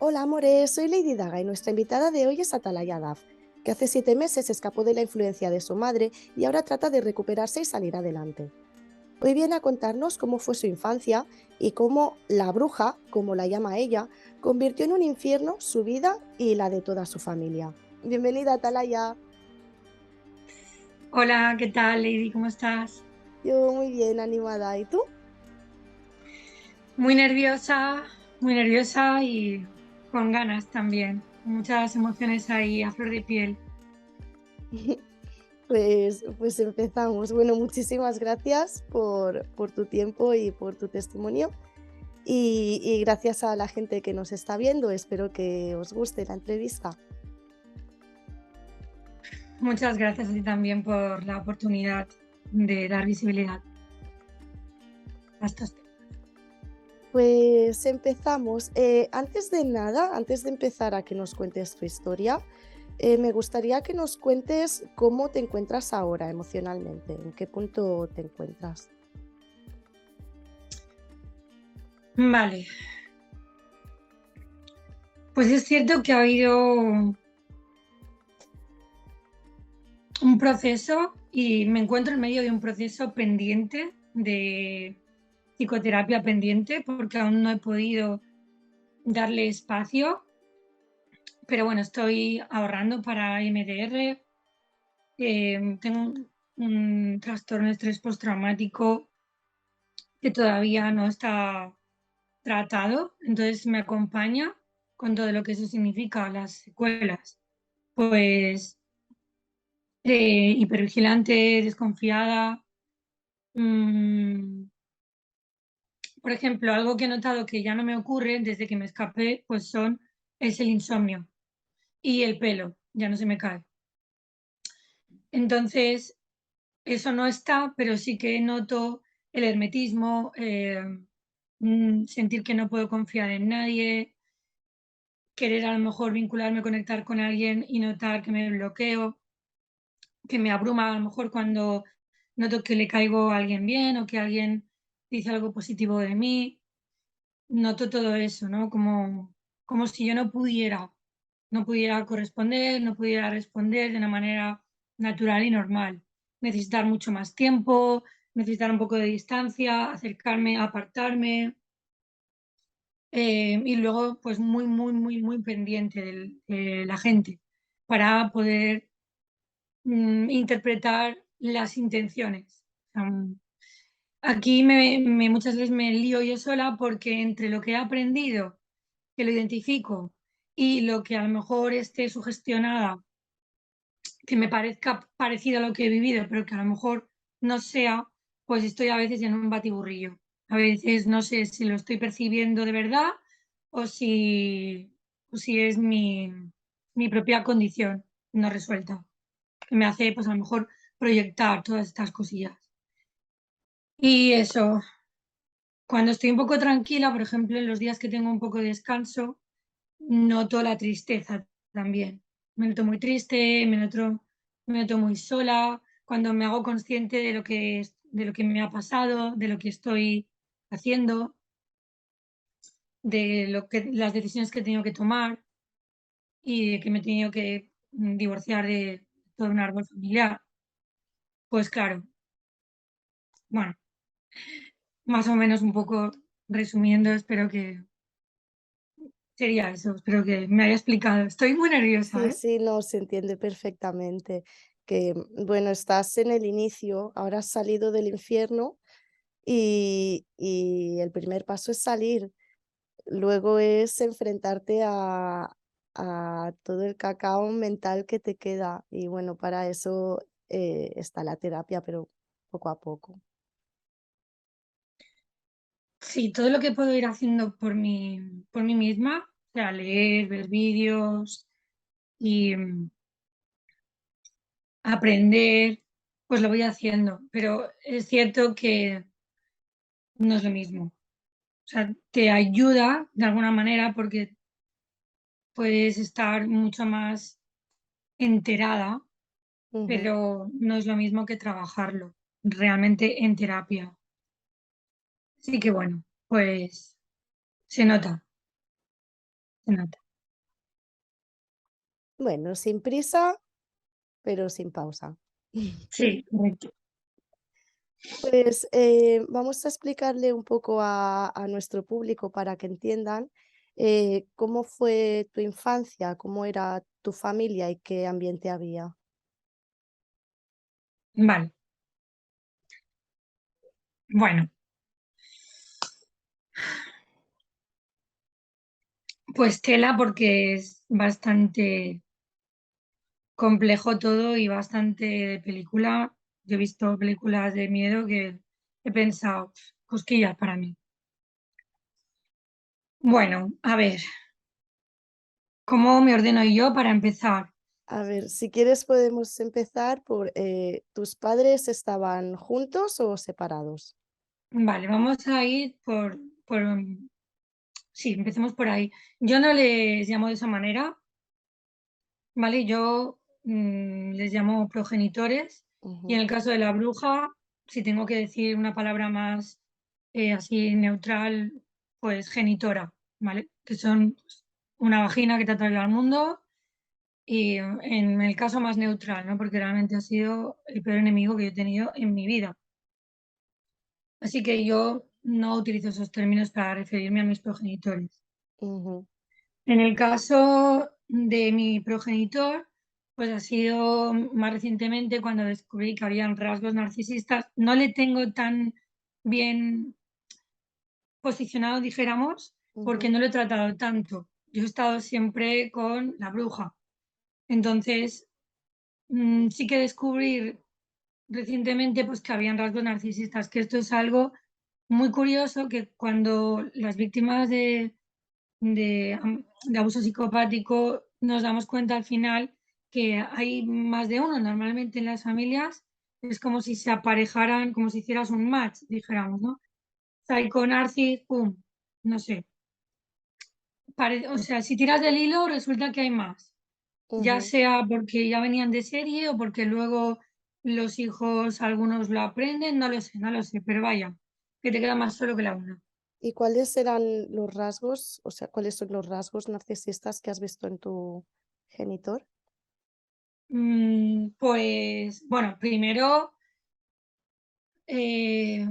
Hola, amores, soy Lady Daga y nuestra invitada de hoy es Atalaya Duff, que hace 7 meses escapó de la influencia de su madre y ahora trata de recuperarse y salir adelante. Hoy viene a contarnos cómo fue su infancia y cómo la bruja, como la llama ella, convirtió en un infierno su vida y la de toda su familia. Bienvenida, Atalaya. Hola, ¿qué tal, Lady? ¿Cómo estás? Yo muy bien, animada. ¿Y tú? Muy muy nerviosa y con ganas también. Muchas emociones ahí a flor de piel. Pues empezamos. Bueno, muchísimas gracias por tu tiempo y por tu testimonio. Y gracias a la gente que nos está viendo, espero que os guste la entrevista. Muchas gracias a ti también por la oportunidad de dar visibilidad a estos temas. Pues empezamos. Antes de nada, antes de empezar a que nos cuentes tu historia, me gustaría que nos cuentes cómo te encuentras ahora emocionalmente, en qué punto te encuentras. Vale, pues es cierto que ha habido un proceso y me encuentro en medio de un proceso pendiente de psicoterapia pendiente porque aún no he podido darle espacio. Pero bueno, estoy ahorrando para MDR. Tengo un trastorno de estrés postraumático que todavía no está tratado, entonces me acompaña con todo lo que eso significa, las secuelas. Pues hipervigilante, desconfiada. mm, por ejemplo, algo que he notado que ya no me ocurre desde que me escapé, pues es el insomnio y el pelo, ya no se me cae. Entonces, eso no está, pero sí que noto el hermetismo, sentir que no puedo confiar en nadie, querer a lo mejor vincularme, conectar con alguien y notar que me bloqueo, que me abruma a lo mejor cuando noto que le caigo a alguien bien o que alguien dice algo positivo de mí. Noto todo eso, ¿no? Como si yo no pudiera corresponder, no pudiera responder de una manera natural y normal. Necesitar mucho más tiempo, necesitar un poco de distancia, acercarme, apartarme, y luego pues muy, muy, muy, muy pendiente de la gente para poder interpretar las intenciones. Aquí muchas veces me lío yo sola porque entre lo que he aprendido, que lo identifico, y lo que a lo mejor esté sugestionada, que me parezca parecido a lo que he vivido, pero que a lo mejor no sea, pues estoy a veces en un batiburrillo. A veces no sé si lo estoy percibiendo de verdad o si es mi propia condición no resuelta, que me hace, pues a lo mejor, proyectar todas estas cosillas. Y eso, cuando estoy un poco tranquila, por ejemplo, en los días que tengo un poco de descanso, noto la tristeza también. Me noto muy triste, me noto muy sola. Cuando me hago consciente de lo que me ha pasado, de lo que estoy haciendo, las decisiones que he tenido que tomar y de que me he tenido que divorciar de todo un árbol familiar. Pues claro, bueno, más o menos un poco resumiendo, espero que sería eso, espero que me haya explicado. Estoy muy nerviosa, Sí, ¿eh? sí, no, se entiende perfectamente que, bueno, estás en el inicio, ahora has salido del infierno y el primer paso es salir. Luego es enfrentarte a todo el cacao mental que te queda y bueno, para eso está la terapia, pero poco a poco. Sí, todo lo que puedo ir haciendo por mí misma, o sea, leer, ver vídeos y aprender, pues lo voy haciendo. Pero es cierto que no es lo mismo. O sea, te ayuda de alguna manera porque puedes estar mucho más enterada, Ujú. pero no es lo mismo que trabajarlo realmente en terapia. Así que bueno, pues se nota. se nota. Bueno, sin prisa, pero sin pausa. Sí, correcto. Pues vamos a explicarle un poco a nuestro público para que entiendan cómo fue tu infancia, cómo era tu familia y qué ambiente había. Vale, bueno, pues tela porque es bastante complejo todo y bastante de película. Yo he visto películas de miedo que he pensado, cosquillas para mí. Bueno, a ver, ¿cómo me ordeno yo para empezar? A ver, si quieres podemos empezar por, ¿tus padres estaban juntos o separados? Vale, vamos a ir por, sí, empecemos por ahí. Yo no les llamo de esa manera, ¿vale? Yo les llamo progenitores y en Ujú, el caso de la bruja, si tengo que decir una palabra más así neutral, pues genitora, ¿vale? Que son pues, una vagina que te ha traído al mundo y en el caso más neutral, ¿no? Porque realmente ha sido el peor enemigo que yo he tenido en mi vida. Así que yo no utilizo esos términos para referirme a mis progenitores. ujú, En el caso de mi progenitor, pues ha sido más recientemente cuando descubrí que habían rasgos narcisistas. No le tengo tan bien posicionado, dijéramos, porque ujú, no lo he tratado tanto. Yo he estado siempre con la bruja. Entonces, sí que descubrí recientemente pues, que habían rasgos narcisistas, que esto es algo muy curioso, que cuando las víctimas de abuso psicopático nos damos cuenta al final que hay más de uno. Normalmente en las familias es como si se aparejaran, como si hicieras un match, dijéramos, ¿no? Psycho, Narcis, pum, no sé. O sea, si tiras del hilo resulta que hay más, ya ujú. sea porque ya venían de serie o porque luego los hijos algunos lo aprenden, no lo sé, no lo sé, pero vaya, que te queda más solo que la una. ¿Y cuáles eran los rasgos, o sea, cuáles son los rasgos narcisistas que has visto en tu genitor? Pues bueno, primero eh,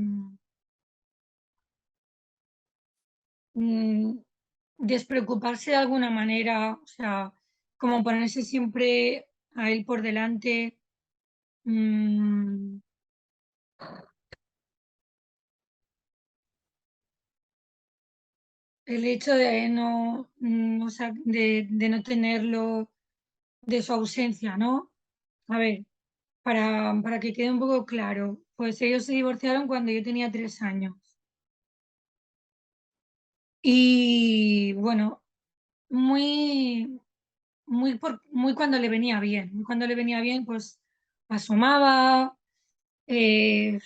mm, despreocuparse de alguna manera, o sea, como ponerse siempre a él por delante. mm, el hecho de no, o sea, de no tenerlo, de su ausencia, ¿no? A ver, para que quede un poco claro, pues ellos se divorciaron cuando yo tenía 3 años. Y bueno, muy, muy cuando le venía bien, muy cuando le venía bien, pues asomaba. eh,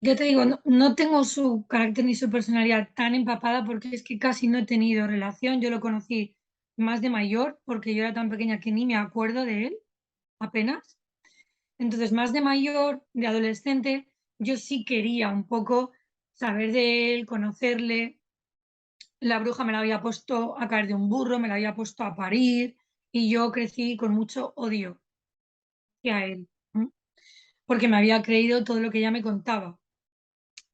ya te digo, no tengo su carácter ni su personalidad tan empapada porque es que casi no he tenido relación. Yo lo conocí más de mayor porque yo era tan pequeña que ni me acuerdo de él, apenas. Entonces, más de mayor, de adolescente, yo sí quería un poco saber de él, conocerle. La bruja me la había puesto a caer de un burro, me la había puesto a parir y yo crecí con mucho odio hacia él, ¿m? Porque me había creído todo lo que ella me contaba.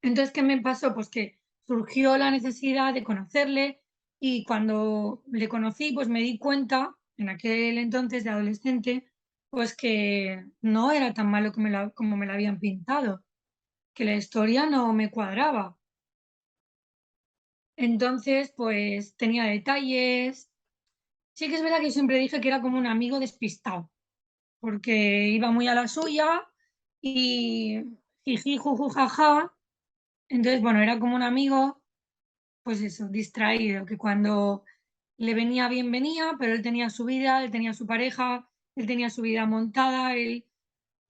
Entonces, ¿qué me pasó? Pues que surgió la necesidad de conocerle y cuando le conocí, pues me di cuenta, en aquel entonces de adolescente, pues que no era tan malo como me lo habían pintado, que la historia no me cuadraba. Entonces, pues tenía detalles. Sí que es verdad que yo siempre dije que era como un amigo despistado, porque iba muy a la suya y jiji, juju, jaja. Entonces, bueno, era como un amigo, pues eso, distraído, que cuando le venía bien venía, pero él tenía su vida, él tenía su pareja, él tenía su vida montada, él,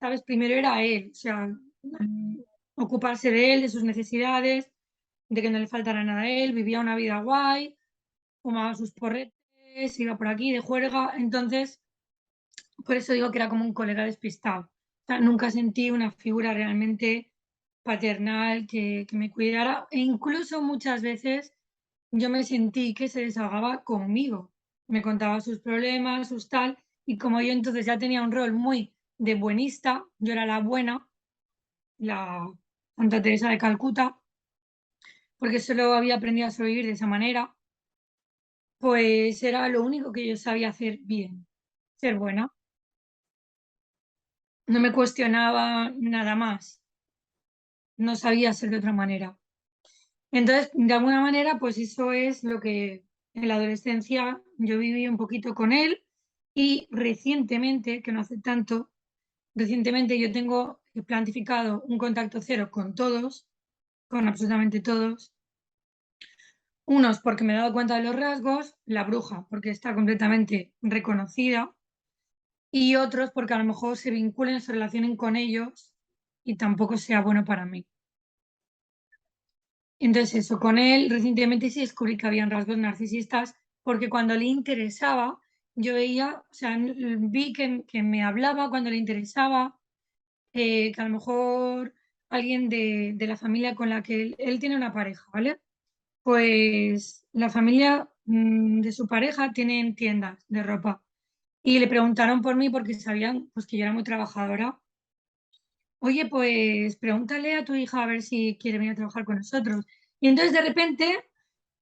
¿sabes? Primero era él, o sea, ocuparse de él, de sus necesidades, de que no le faltara nada a él, vivía una vida guay, fumaba sus porretes, iba por aquí de juerga, entonces por eso digo que era como un colega despistado. O sea, nunca sentí una figura realmente paternal que me cuidara e incluso muchas veces yo me sentí que se desahogaba conmigo. Me contaba sus problemas, sus tal, y como yo entonces ya tenía un rol muy de buenista, yo era la buena, la Santa Teresa de Calcuta, porque solo había aprendido a sobrevivir de esa manera, pues era lo único que yo sabía hacer bien, ser buena. No me cuestionaba nada más, no sabía ser de otra manera. Entonces, de alguna manera, pues eso es lo que en la adolescencia yo viví un poquito con él y recientemente, que no hace tanto, recientemente yo tengo planificado un contacto cero con todos, con absolutamente todos. Unos porque me he dado cuenta de los rasgos, la bruja porque está completamente reconocida y otros porque a lo mejor se vinculen, se relacionen con ellos y tampoco sea bueno para mí. Entonces eso, con él recientemente sí descubrí que habían rasgos narcisistas porque cuando le interesaba, yo veía, o sea, vi que me hablaba cuando le interesaba, que a lo mejor alguien de la familia con la que él tiene una pareja, ¿vale? Pues la familia de su pareja tienen tiendas de ropa y le preguntaron por mí porque sabían pues, que yo era muy trabajadora. Oye, pues pregúntale a tu hija a ver si quiere venir a trabajar con nosotros. Y entonces de repente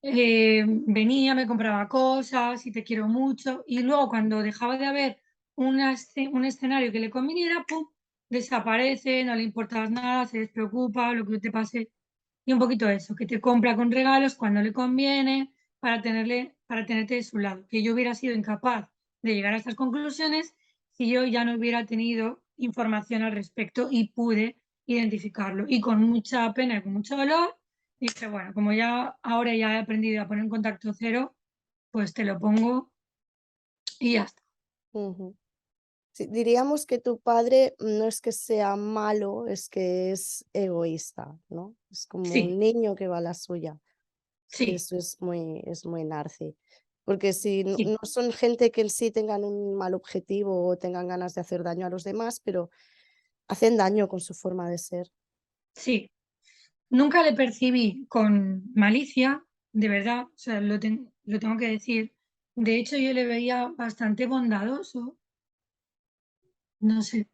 venía, me compraba cosas y te quiero mucho. Y luego cuando dejaba de haber un escenario que le conviniera, ¡pum! Desaparece, no le importas nada, se despreocupa, lo que te pase. Y un poquito eso, que te compra con regalos cuando le conviene para tenerte de su lado. Que yo hubiera sido incapaz de llegar a estas conclusiones si yo ya no hubiera tenido información al respecto y pude identificarlo. Y con mucha pena y con mucho dolor, dije, bueno, como ya ahora ya he aprendido a poner en contacto cero, pues te lo pongo y ya está. Ujú. Sí, diríamos que tu padre no es que sea malo, es que es egoísta, ¿no? Es como un Sí, niño que va a la suya. Sí, sí, eso es muy narci. Porque si sí, no son gente que en sí tengan un mal objetivo o tengan ganas de hacer daño a los demás, pero hacen daño con su forma de ser. sí. Nunca le percibí con malicia, de verdad, o sea, lo tengo que decir. De hecho, yo le veía bastante bondadoso, no sé.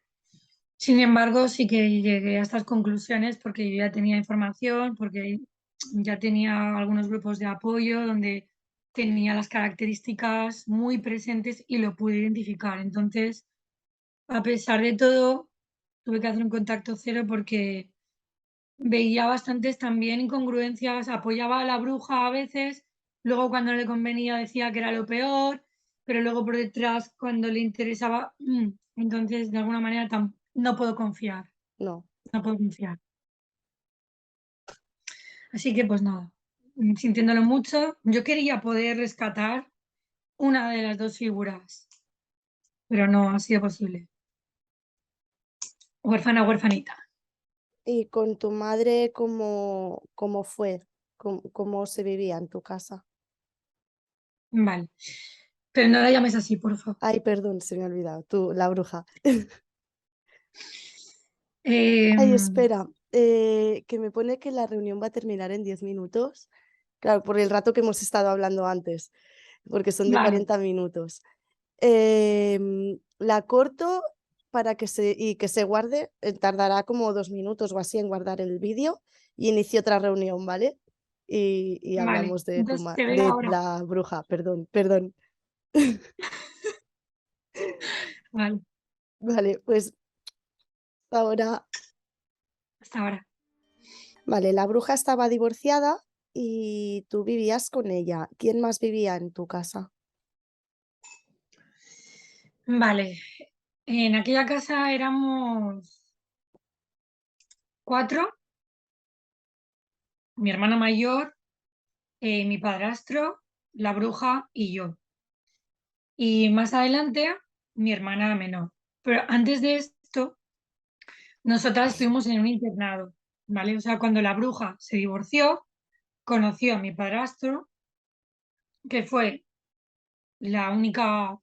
Sin embargo, sí que llegué a estas conclusiones porque yo ya tenía información, porque ya tenía algunos grupos de apoyo donde tenía las características muy presentes y lo pude identificar. Entonces, a pesar de todo, tuve que hacer un contacto cero porque veía bastantes también incongruencias, apoyaba a la bruja a veces, luego cuando no le convenía decía que era lo peor, pero luego por detrás cuando le interesaba, entonces de alguna manera no puedo confiar, No. no puedo confiar. Así que pues nada, sintiéndolo mucho, yo quería poder rescatar una de las dos figuras, pero no ha sido posible. Huérfana, huérfanita. ¿Y con tu madre cómo fue? ¿Cómo se vivía en tu casa? Vale. Pero no la llames así, por favor. Ay, perdón, se me ha olvidado. Tú, la bruja. Ay, Em, espera, que me pone que la reunión va a terminar en 10 minutos. Claro, por el rato que hemos estado hablando antes, porque son de vale, 40 minutos. La corto para que se guarde, tardará como 2 minutos o así en guardar el vídeo y inicio otra reunión, ¿vale? Y vale. hablamos de Entonces te veo de ahora. la bruja, perdón, perdón. Vale, Vale, pues ahora, hasta ahora. vale, la bruja estaba divorciada y tú vivías con ella. ¿Quién más vivía en tu casa? Vale, en aquella casa éramos cuatro, mi hermana mayor, mi padrastro, la bruja y yo. Y más adelante, mi hermana menor. Pero antes de esto, nosotras estuvimos en un internado, ¿vale? O sea, cuando la bruja se divorció, conoció a mi padrastro, que fue la única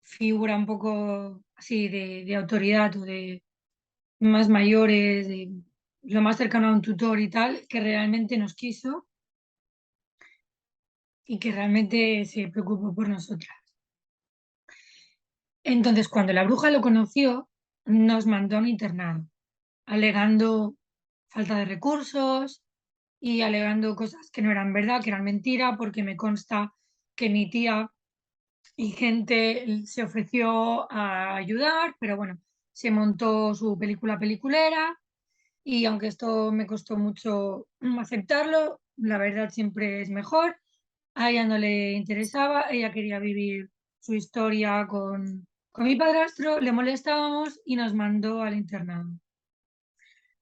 figura un poco así de autoridad o de más mayores, de lo más cercano a un tutor y tal, que realmente nos quiso. y que realmente se preocupó por nosotras. Entonces, cuando la bruja lo conoció, nos mandó a un internado, alegando falta de recursos y alegando cosas que no eran verdad, que eran mentira, porque me consta que mi tía y gente se ofreció a ayudar, pero bueno, se montó su película peliculera y aunque esto me costó mucho aceptarlo, la verdad siempre es mejor. A ella no le interesaba, ella quería vivir su historia con mi padrastro, le molestábamos y nos mandó al internado.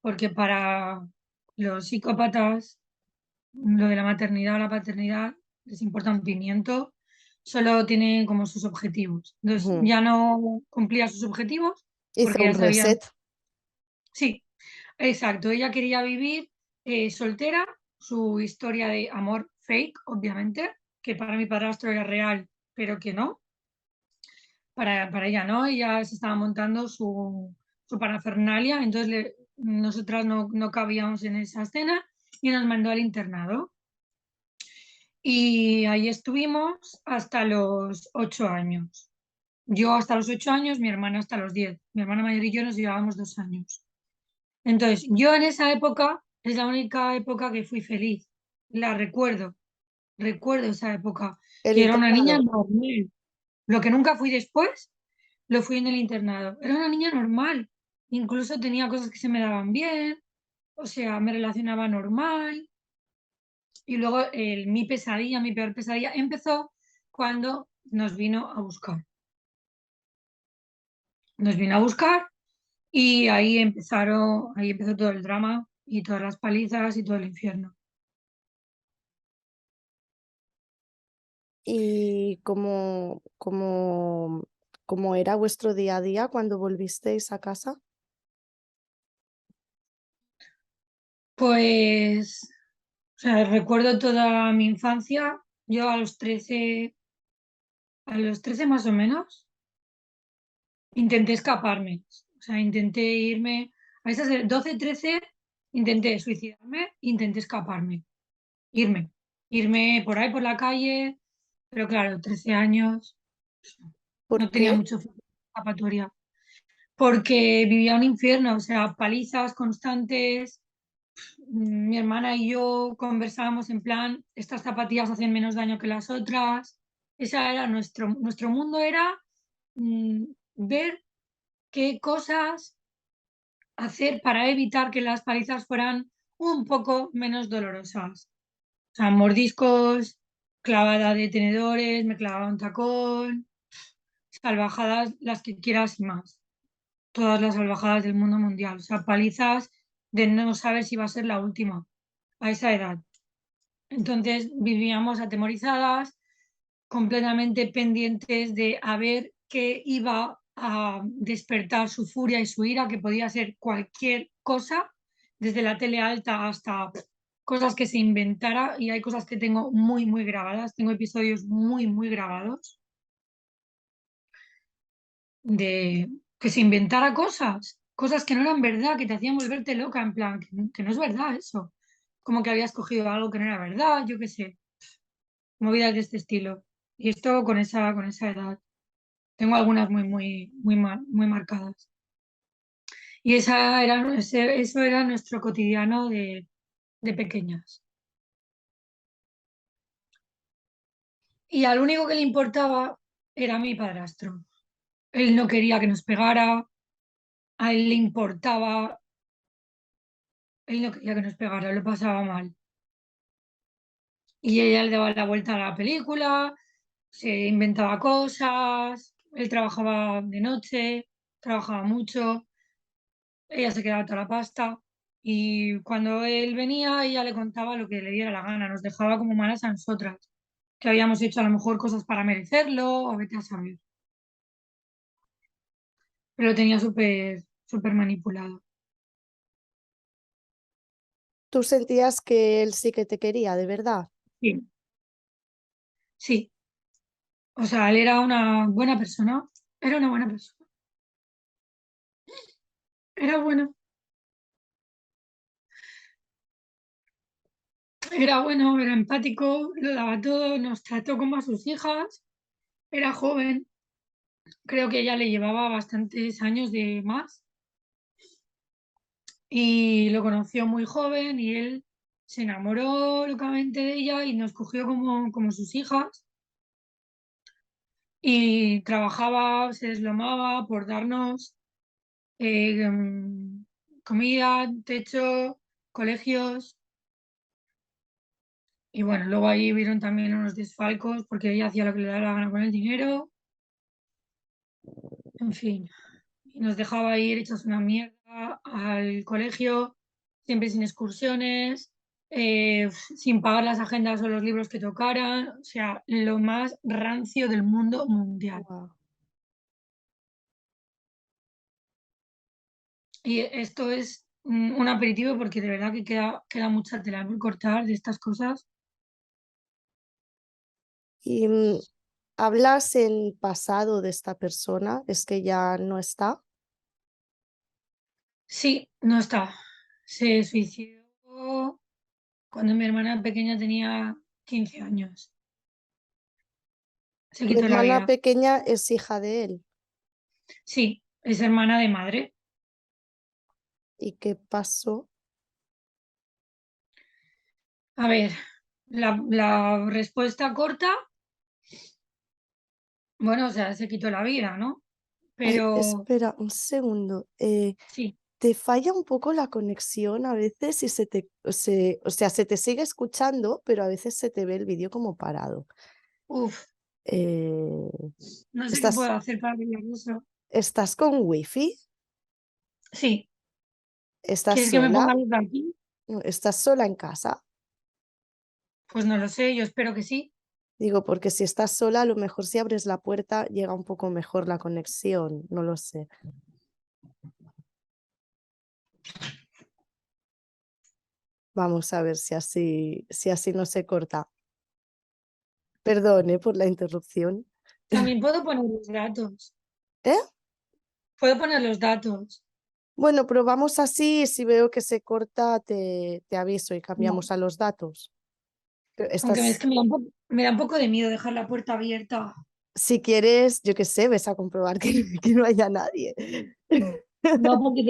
Porque para los psicópatas, lo de la maternidad o la paternidad les importa un pimiento, solo tienen como sus objetivos. Entonces Ujú. ya no cumplía sus objetivos Hizo porque un ya sabían, reset. sí, exacto, ella quería vivir soltera, su historia de amor fake, obviamente, que para mi padrastro era real, pero que no, para ella no, ella se estaba montando su parafernalia, entonces nosotras no cabíamos en esa escena y nos mandó al internado. Y ahí estuvimos hasta los 8 años. Yo hasta los 8 años, mi hermana hasta los 10. Mi hermana mayor y yo nos llevábamos 2 años. Entonces, yo en esa época es la única época que fui feliz. La recuerdo esa época, El que era una niña internado. normal. Lo que nunca fui después, lo fui en el internado. Era una niña normal. Incluso tenía cosas que se me daban bien, o sea, me relacionaba normal. Y luego mi pesadilla, mi peor pesadilla, empezó cuando nos vino a buscar. Nos vino a buscar y ahí empezó todo el drama y todas las palizas y todo el infierno. ¿Y cómo era vuestro día a día cuando volvisteis a casa? Pues, o sea, recuerdo toda mi infancia. Yo a los 13 más o menos, intenté escaparme. O sea, intenté irme, a esas de 12, 13, intenté suicidarme, intenté escaparme, irme, irme por ahí por la calle, pero claro, 13 años, ¿Por no tenía qué? mucho escapatoria, porque vivía un infierno, o sea, palizas constantes. Mi hermana y yo conversábamos en plan, estas zapatillas hacen menos daño que las otras. Esa era nuestro mundo era ver qué cosas hacer para evitar que las palizas fueran un poco menos dolorosas. O sea, mordiscos, clavada de tenedores, me clavaba un tacón, salvajadas, las que quieras y más. Todas las salvajadas del mundo mundial. O sea, palizas de no saber si va a ser la última a esa edad. Entonces vivíamos atemorizadas, completamente pendientes de a ver qué iba a despertar su furia y su ira, que podía ser cualquier cosa, desde la tele alta hasta cosas que se inventara, y hay cosas que tengo muy, muy grabadas, tengo episodios muy, muy grabados de que se inventara cosas que no eran verdad, que te hacían volverte loca, en plan, que no es verdad eso, como que habías cogido algo que no era verdad, yo qué sé, movidas de este estilo. Y esto con esa edad. Tengo algunas muy, muy, muy, muy marcadas. Y eso era nuestro cotidiano de pequeñas. Y al único que le importaba era mi padrastro. Él no quería que nos pegara, a él le importaba, él no quería que nos pegara, lo pasaba mal. Y ella le daba la vuelta a la película, se inventaba cosas, él trabajaba de noche, trabajaba mucho. Ella se quedaba toda la pasta y cuando él venía, ella le contaba lo que le diera la gana, nos dejaba como malas a nosotras, que habíamos hecho a lo mejor cosas para merecerlo o vete a saber, pero lo tenía súper, súper manipulado. ¿Tú sentías que él sí que te quería, de verdad? Sí, sí, o sea, él era una buena persona, era una buena persona, era bueno. Era bueno, era empático, lo daba todo, nos trató como a sus hijas, era joven, creo que ella le llevaba bastantes años de más y lo conoció muy joven y él se enamoró locamente de ella y nos cogió como sus hijas y trabajaba, se deslomaba por darnos comida, techo, colegios. Y bueno, luego ahí hubieron también unos desfalcos porque ella hacía lo que le daba la gana con el dinero, en fin. Y nos dejaba ir hechos una mierda al colegio, siempre sin excursiones, sin pagar las agendas o los libros que tocaran, o sea, lo más rancio del mundo mundial. Guau. Y esto es un aperitivo porque de verdad que queda mucha tela por cortar de estas cosas. ¿Y hablas en pasado de esta persona? ¿Es que ya no está? Sí, no está. Se suicidó cuando mi hermana pequeña tenía 15 años. Se ¿Tu quitó la hermana vida. pequeña es hija de él? Sí, es hermana de madre. ¿Y qué pasó? A ver, la respuesta corta, bueno, o sea, se quitó la vida, ¿no? Ay, Pero espera un segundo. sí, Te falla un poco la conexión a veces y o sea, se te sigue escuchando, pero a veces se te ve el vídeo como parado. uff, Eh, no sé qué puedo ¿estás, hacer para arreglar eso. estás con wifi? Sí, ¿Estás ¿quieres que me sola? ponga desde aquí? No, ¿estás sola en casa? Pues no lo sé, yo espero que sí. Digo, porque si estás sola, a lo mejor si abres la puerta llega un poco mejor la conexión, no lo sé. Vamos a ver si así no se corta. Perdone por la interrupción. También puedo poner los datos. ¿Eh? Puedo poner los datos. Bueno, probamos así y si veo que se corta, te aviso y cambiamos No. a los datos. Pero Aunque es estás, que me da un poco de miedo dejar la puerta abierta. si quieres, yo qué sé, ves a comprobar que no haya nadie. No, porque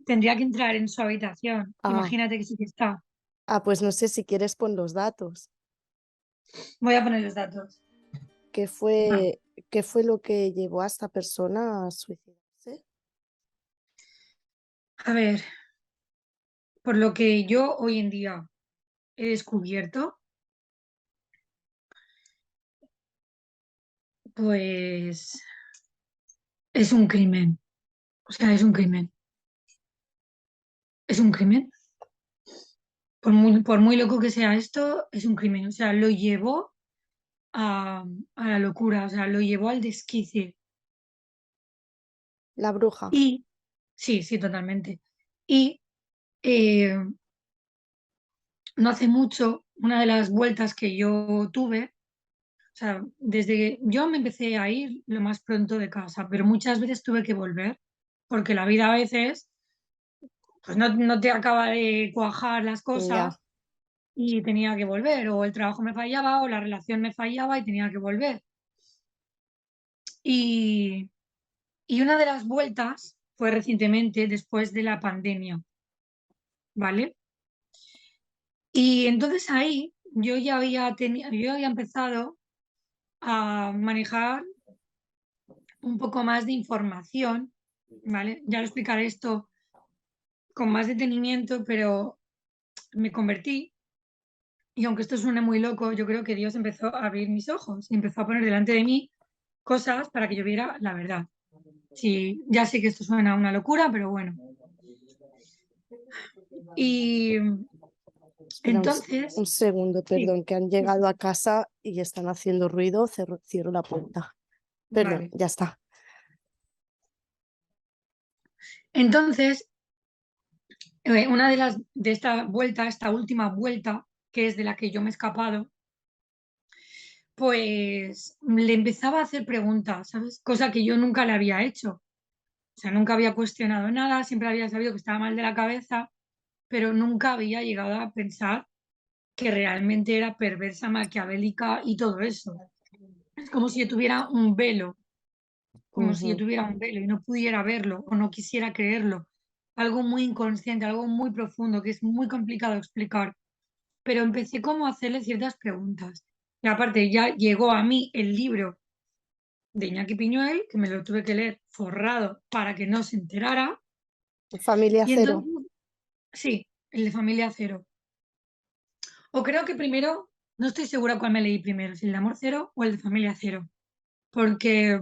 tendría que entrar en su habitación. Ah, Imagínate que sí que está. pues no sé si quieres pon los datos. Voy a poner los datos. ¿Qué Vale. fue, qué fue lo que llevó a esta persona a suicidarse? A ver, por lo que yo hoy en día he descubierto, pues es un crimen. O sea, es un crimen. Es un crimen. Por muy loco que sea esto, es un crimen. O sea, lo llevó a la locura, o sea, lo llevó al desquicie. La bruja. Y, sí, sí, totalmente. Y eh, no hace mucho, una de las vueltas que yo tuve, o sea, desde que yo me empecé a ir lo más pronto de casa, pero muchas veces tuve que volver, porque la vida a veces, pues no te acaba de cuajar las Ya, cosas y tenía que volver, o el trabajo me fallaba, o la relación me fallaba y tenía que volver. Y, y una de las vueltas fue recientemente, después de la pandemia, ¿vale? Y entonces ahí yo había empezado a manejar un poco más de información, ¿vale? Ya lo explicaré esto con más detenimiento, pero me convertí y aunque esto suene muy loco, yo creo que Dios empezó a abrir mis ojos y empezó a poner delante de mí cosas para que yo viera la verdad. Sí, ya sé que esto suena a una locura, pero bueno. Y espera un entonces, segundo, sí, perdón, que han sí, sí, llegado a casa y están haciendo ruido, cierro la puerta. Perdón, vale. ya está. Entonces, una de esta vuelta, esta última vuelta, que es de la que yo me he escapado, pues le empezaba a hacer preguntas, ¿sabes? Cosa que yo nunca le había hecho. O sea, nunca había cuestionado nada, siempre había sabido que estaba mal de la cabeza, pero nunca había llegado a pensar. que realmente era perversa, maquiavélica y todo eso. Es como si yo tuviera un velo, como si yo Ujú. tuviera un velo y no pudiera verlo o no quisiera creerlo. Algo muy inconsciente, algo muy profundo, que es muy complicado explicar. Pero empecé como a hacerle ciertas preguntas. Y aparte ya llegó a mí el libro de Iñaki Piñuel, que me lo tuve que leer forrado para que no se enterara. Familia Y cero. entonces, sí, el de Familia Cero. O creo que primero, no estoy segura cuál me leí primero, si el de Amor Cero o el de Familia Cero. Porque,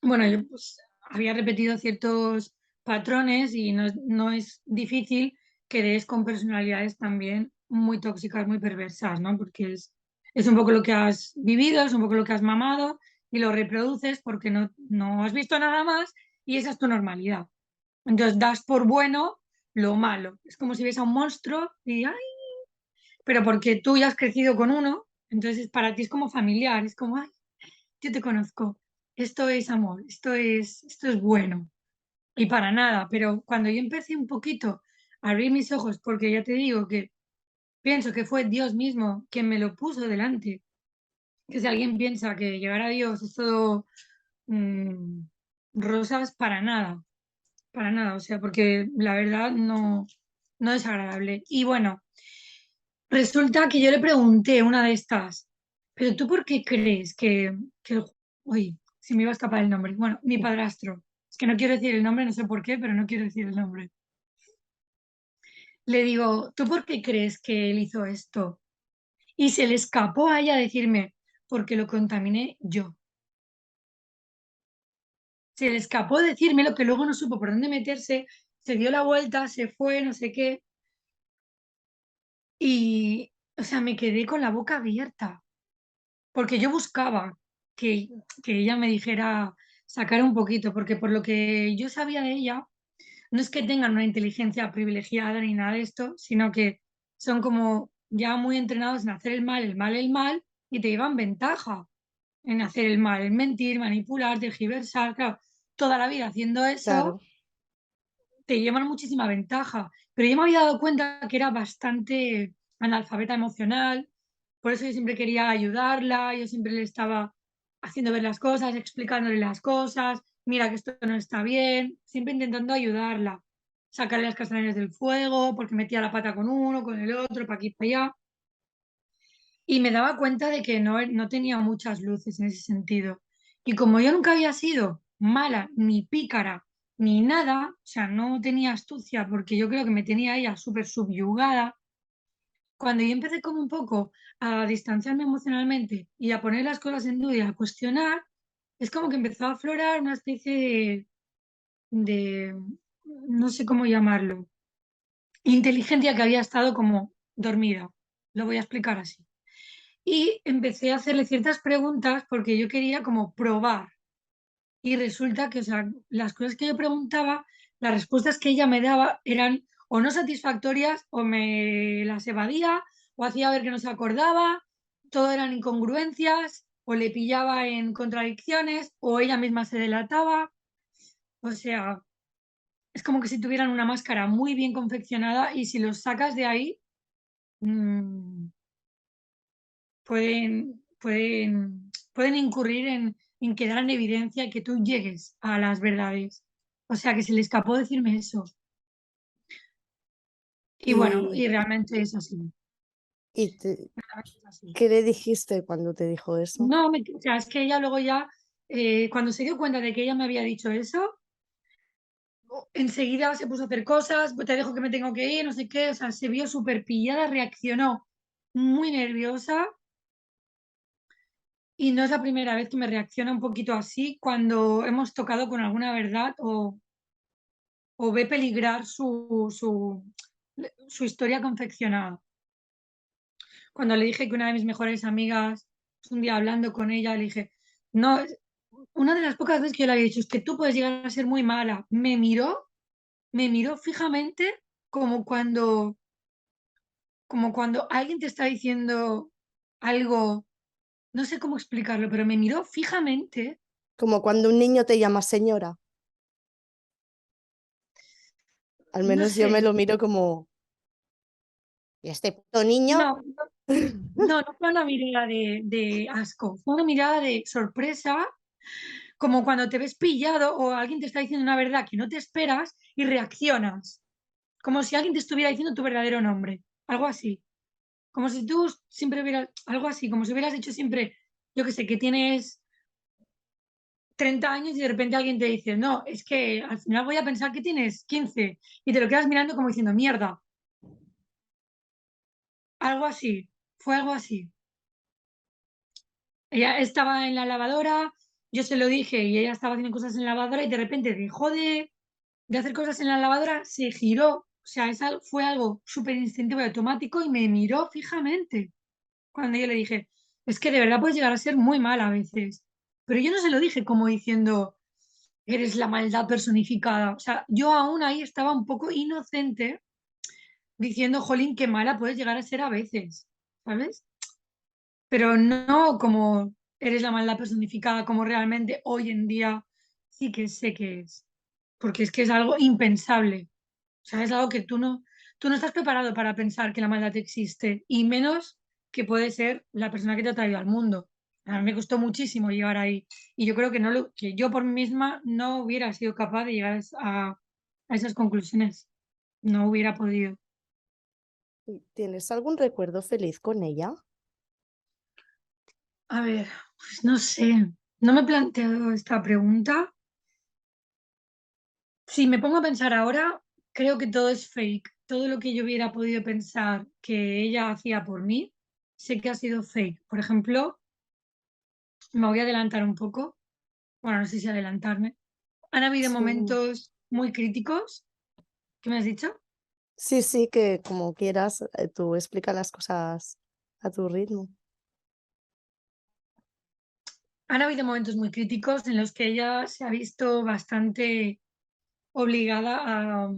bueno, yo pues, había repetido ciertos patrones y no es difícil que des con personalidades también muy tóxicas, muy perversas, ¿no? Porque es un poco lo que has vivido, es un poco lo que has mamado y lo reproduces porque no has visto nada más y esa es tu normalidad. Entonces das por bueno lo malo. Es como si ves a un monstruo y, ay, pero porque tú ya has crecido con uno, entonces para ti es como familiar, es como, ay, yo te conozco, esto es amor, esto es bueno. Y para nada, pero cuando yo empecé un poquito a abrir mis ojos, porque ya te digo que pienso que fue Dios mismo quien me lo puso delante, que si alguien piensa que llegar a Dios es todo mm, rosas, para nada, o sea, porque la verdad no es agradable. Y bueno, resulta que yo le pregunté una de estas, pero ¿tú por qué crees que uy, se me iba a escapar el nombre? Bueno, mi padrastro. Es que no quiero decir el nombre, no sé por qué, pero no quiero decir el nombre. Le digo, ¿tú por qué crees que él hizo esto? Y se le escapó a ella decirme, porque lo contaminé yo. Se le escapó decirme lo que luego no supo por dónde meterse, se dio la vuelta, se fue, no sé qué. Y, o sea, me quedé con la boca abierta. Porque yo buscaba que, que ella me dijera sacar un poquito, porque por lo que yo sabía de ella, no es que tengan una inteligencia privilegiada ni nada de esto, sino que son como ya muy entrenados en hacer el mal, el mal, el mal, y te llevan ventaja en hacer el mal, en mentir, manipular, tergiversar, claro, toda la vida haciendo eso, Claro. te llevan muchísima ventaja. Pero yo me había dado cuenta que era bastante analfabeta emocional, por eso yo siempre quería ayudarla, yo siempre le estaba haciendo ver las cosas, explicándole las cosas, mira que esto no está bien, siempre intentando ayudarla, sacarle las castañas del fuego, porque metía la pata con uno, con el otro, para aquí, para allá. Y me daba cuenta de que no tenía muchas luces en ese sentido. Y como yo nunca había sido mala, ni pícara, ni nada, o sea, no tenía astucia, porque yo creo que me tenía ella súper subyugada, cuando yo empecé como un poco a distanciarme emocionalmente y a poner las cosas en duda y a cuestionar, es como que empezó a aflorar una especie de, no sé cómo llamarlo, inteligencia que había estado como dormida. Lo voy a explicar así. Y empecé a hacerle ciertas preguntas porque yo quería como probar. Y resulta que, o sea, las cosas que yo preguntaba, las respuestas que ella me daba eran o no satisfactorias o me las evadía o hacía ver que no se acordaba, todo eran incongruencias o le pillaba en contradicciones o ella misma se delataba. O sea, es como que si tuvieran una máscara muy bien confeccionada y si los sacas de ahí, mmm, pueden incurrir en quedar en evidencia y que tú llegues a las verdades. O sea, que se le escapó decirme eso. Y bueno, ¿Y, y realmente es así. y Realmente es así. qué le dijiste cuando te dijo eso? No, o sea, es que ella luego ya, cuando se dio cuenta de que ella me había dicho eso, enseguida se puso a hacer cosas, "Pues te dejo que me tengo que ir, no sé qué, o sea, se vio súper pillada, reaccionó muy nerviosa y no es la primera vez que me reacciona un poquito así cuando hemos tocado con alguna verdad o ve peligrar su historia confeccionada. Cuando le dije que una de mis mejores amigas, pues, un día hablando con ella, le dije, no, una de las pocas veces que yo le había dicho, es que tú puedes llegar a ser muy mala. Me miró fijamente como cuando, como cuando alguien te está diciendo algo, no sé cómo explicarlo, pero me miró fijamente. Como cuando un niño te llama señora. Al No menos yo sé, me lo miro como, Y este puto niño, No, no fue una mirada de asco, fue una mirada de sorpresa, como cuando te ves pillado o alguien te está diciendo una verdad que no te esperas y reaccionas, como si alguien te estuviera diciendo tu verdadero nombre, algo así, como si tú siempre hubieras, algo así, como si hubieras dicho siempre, yo que sé, que tienes 30 años y de repente alguien te dice, no, es que al final voy a pensar que tienes 15 y te lo quedas mirando como diciendo, mierda, algo así, fue algo así. Ella estaba en la lavadora, yo se lo dije y ella estaba haciendo cosas en la lavadora y de repente dejó de hacer cosas en la lavadora, se giró, o sea, fue algo súper instintivo y automático y me miró fijamente cuando yo le dije, es que de verdad puedes llegar a ser muy mal a veces. Pero yo no se lo dije como diciendo, eres la maldad personificada. O sea, yo aún ahí estaba un poco inocente diciendo, jolín, qué mala puedes llegar a ser a veces, ¿sabes? Pero no como eres la maldad personificada, como realmente hoy en día sí que sé que es. Porque es que es algo impensable. O sea, es algo que tú no estás preparado para pensar que la maldad existe, y menos que puede ser la persona que te ha traído al mundo. A mí me costó muchísimo llegar ahí. Y yo creo que, que yo por mí misma no hubiera sido capaz de llegar a esas conclusiones. No hubiera podido. ¿tienes algún recuerdo feliz con ella? A ver, pues no sé. No me he planteado esta pregunta. Si me pongo a pensar ahora, creo que todo es fake. Todo lo que yo hubiera podido pensar que ella hacía por mí, sé que ha sido fake. Por ejemplo, me voy a adelantar un poco. Bueno, no sé si adelantarme. Han habido Sí. momentos muy críticos. ¿Qué me has dicho? Sí, sí, que como quieras, tú explica las cosas a tu ritmo. Han habido momentos muy críticos en los que ella se ha visto bastante obligada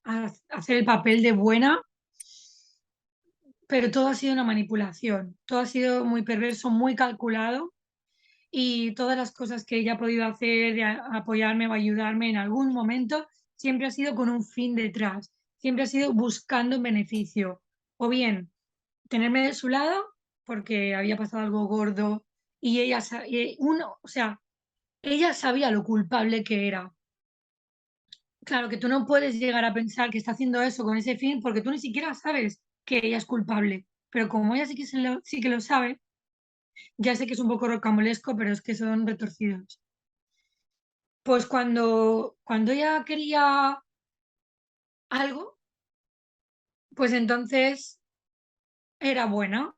a hacer el papel de buena, pero todo ha sido una manipulación. Todo ha sido muy perverso, muy calculado, y todas las cosas que ella ha podido hacer de apoyarme o ayudarme en algún momento siempre ha sido con un fin detrás, siempre ha sido buscando un beneficio, o bien tenerme de su lado porque había pasado algo gordo y o sea, ella sabía lo culpable que era. Claro que tú no puedes llegar a pensar que está haciendo eso con ese fin porque tú ni siquiera sabes que ella es culpable, pero como ella sí que lo sabe, ya sé que es un poco rocambolesco, pero es que son retorcidos. Pues cuando ella quería algo, pues entonces era buena.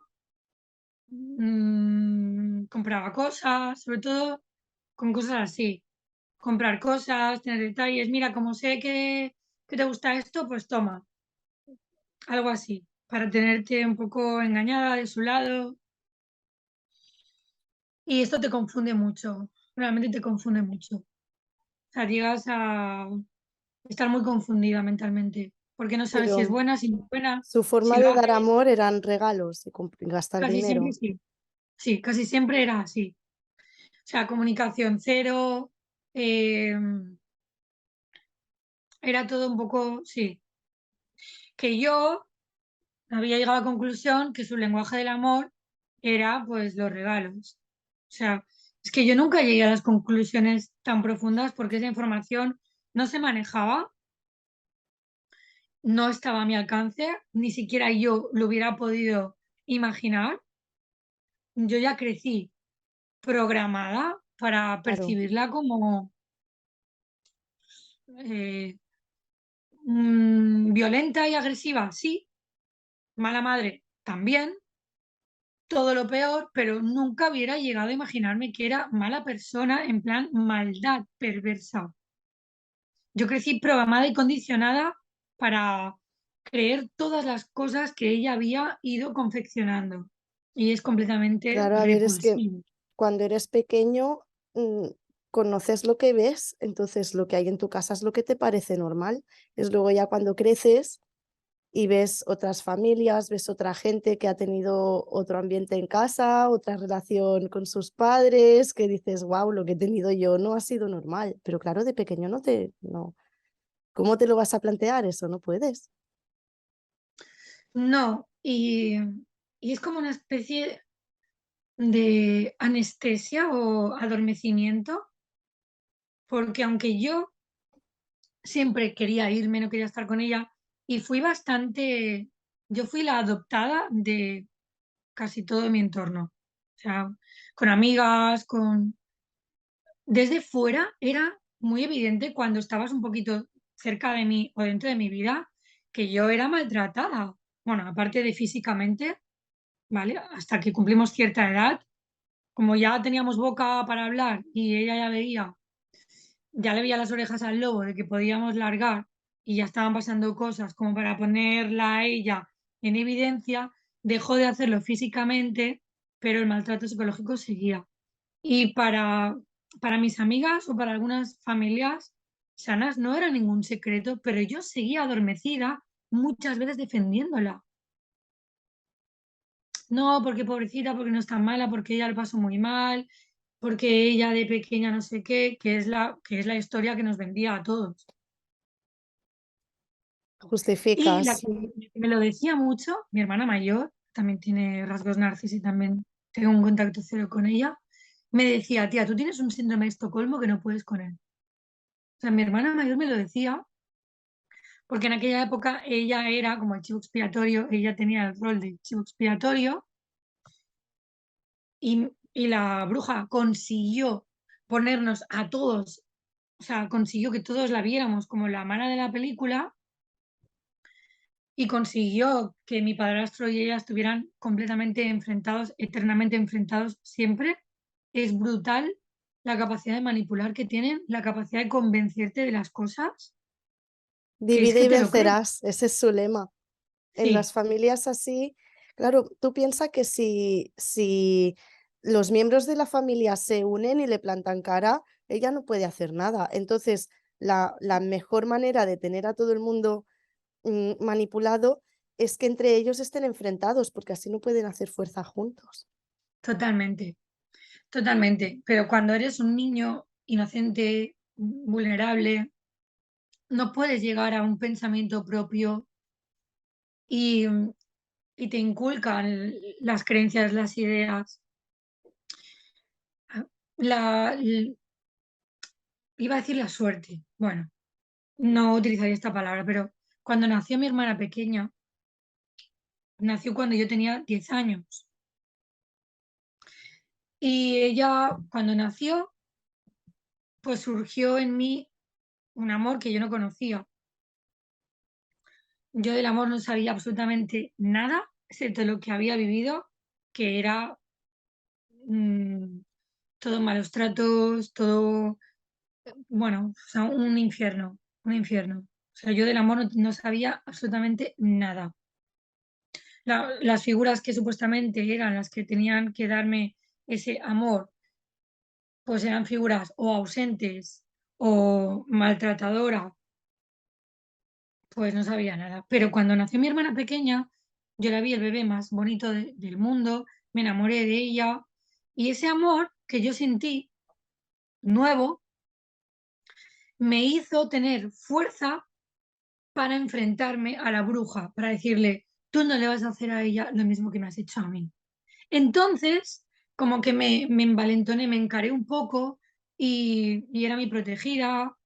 Compraba cosas, sobre todo con cosas así. Comprar cosas, tener detalles. Mira, como sé que te gusta esto, pues toma, algo así, para tenerte un poco engañada de su lado. Y esto te confunde mucho, realmente te confunde mucho. O sea, llegas a estar muy confundida mentalmente, porque no sabes si es Pero buena, si no es buena, su si forma lo de hace. dar amor eran regalos y gastar Casi siempre dinero. sí. Sí, casi siempre era así. O sea, comunicación cero, eh, era todo un poco, sí. Que yo había llegado a la conclusión que su lenguaje del amor era pues los regalos. O sea, es que yo nunca llegué a las conclusiones tan profundas porque esa información no se manejaba, no estaba a mi alcance, ni siquiera yo lo hubiera podido imaginar. Yo ya crecí programada para Claro, percibirla como eh, violenta y agresiva, sí, mala madre también, todo lo peor, pero nunca hubiera llegado a imaginarme que era mala persona en plan maldad perversa. Yo crecí programada y condicionada para creer todas las cosas que ella había ido confeccionando, y es completamente claro, a ver, es que repulsivo. cuando eres pequeño, mm, conoces lo que ves, entonces lo que hay en tu casa es lo que te parece normal. Es luego ya cuando creces y ves otras familias, ves otra gente que ha tenido otro ambiente en casa, otra relación con sus padres, que dices, wow, lo que he tenido yo no ha sido normal. Pero claro, de pequeño no. ¿Cómo te lo vas a plantear eso? No puedes. No, y, y es como una especie de anestesia o adormecimiento, porque aunque yo siempre quería irme, no quería estar con ella, y yo fui la adoptada de casi todo mi entorno, o sea, con amigas, desde fuera era muy evidente cuando estabas un poquito cerca de mí o dentro de mi vida que yo era maltratada. Bueno, aparte de físicamente, ¿vale? Hasta que cumplimos cierta edad, como ya teníamos boca para hablar y ella ya le veía las orejas al lobo de que podíamos largar y ya estaban pasando cosas como para ponerla a ella en evidencia, dejó de hacerlo físicamente, pero el maltrato psicológico seguía. Y para mis amigas o para algunas familias sanas no era ningún secreto, pero yo seguía adormecida muchas veces defendiéndola. No, porque pobrecita, porque no está mala, porque ella lo pasó muy mal, porque ella de pequeña no sé qué, que es la historia que nos vendía a todos. Y la Justificas. que me lo decía mucho, mi hermana mayor, también tiene rasgos narcis y también tengo un contacto cero con ella, me decía, tía, tú tienes un síndrome de Estocolmo que no puedes con él. O sea, mi hermana mayor me lo decía porque en aquella época ella era como el chivo expiatorio, ella tenía el rol de chivo expiatorio y la bruja consiguió ponernos a todos, o sea, consiguió que todos la viéramos como la mala de la película y consiguió que mi padrastro y ella estuvieran completamente enfrentados, eternamente enfrentados siempre. Es brutal la capacidad de manipular que tienen, la capacidad de convencerte de las cosas, que es Divide que y te lo crees. vencerás, ese es su lema. En Sí, las familias así, claro, tú piensas que si los miembros de la familia se unen y le plantan cara, ella no puede hacer nada. Entonces, la mejor manera de tener a todo el mundo manipulado es que entre ellos estén enfrentados, porque así no pueden hacer fuerza juntos. totalmente. Totalmente, pero cuando eres un niño inocente, vulnerable, no puedes llegar a un pensamiento propio y, y te inculcan las creencias, las ideas. Iba a decir la suerte. Bueno, no utilizaría esta palabra, pero cuando nació mi hermana pequeña, nació cuando yo tenía 10 años. Y ella, cuando nació, pues surgió en mí un amor que yo no conocía. Yo del amor no sabía absolutamente nada, excepto lo que había vivido, que era mm, todo malos tratos, todo, bueno, o sea, un infierno, un infierno. O sea, yo del amor no sabía absolutamente nada. Las figuras que supuestamente eran las que tenían que darme ese amor, pues eran figuras o ausentes o maltratadoras, pues no sabía nada. Pero cuando nació mi hermana pequeña, yo la vi el bebé más bonito del mundo, me enamoré de ella y ese amor que yo sentí nuevo me hizo tener fuerza para enfrentarme a la bruja, para decirle, tú no le vas a hacer a ella lo mismo que me has hecho a mí. Entonces, como que me envalentoné, me encaré un poco y era mi protegida.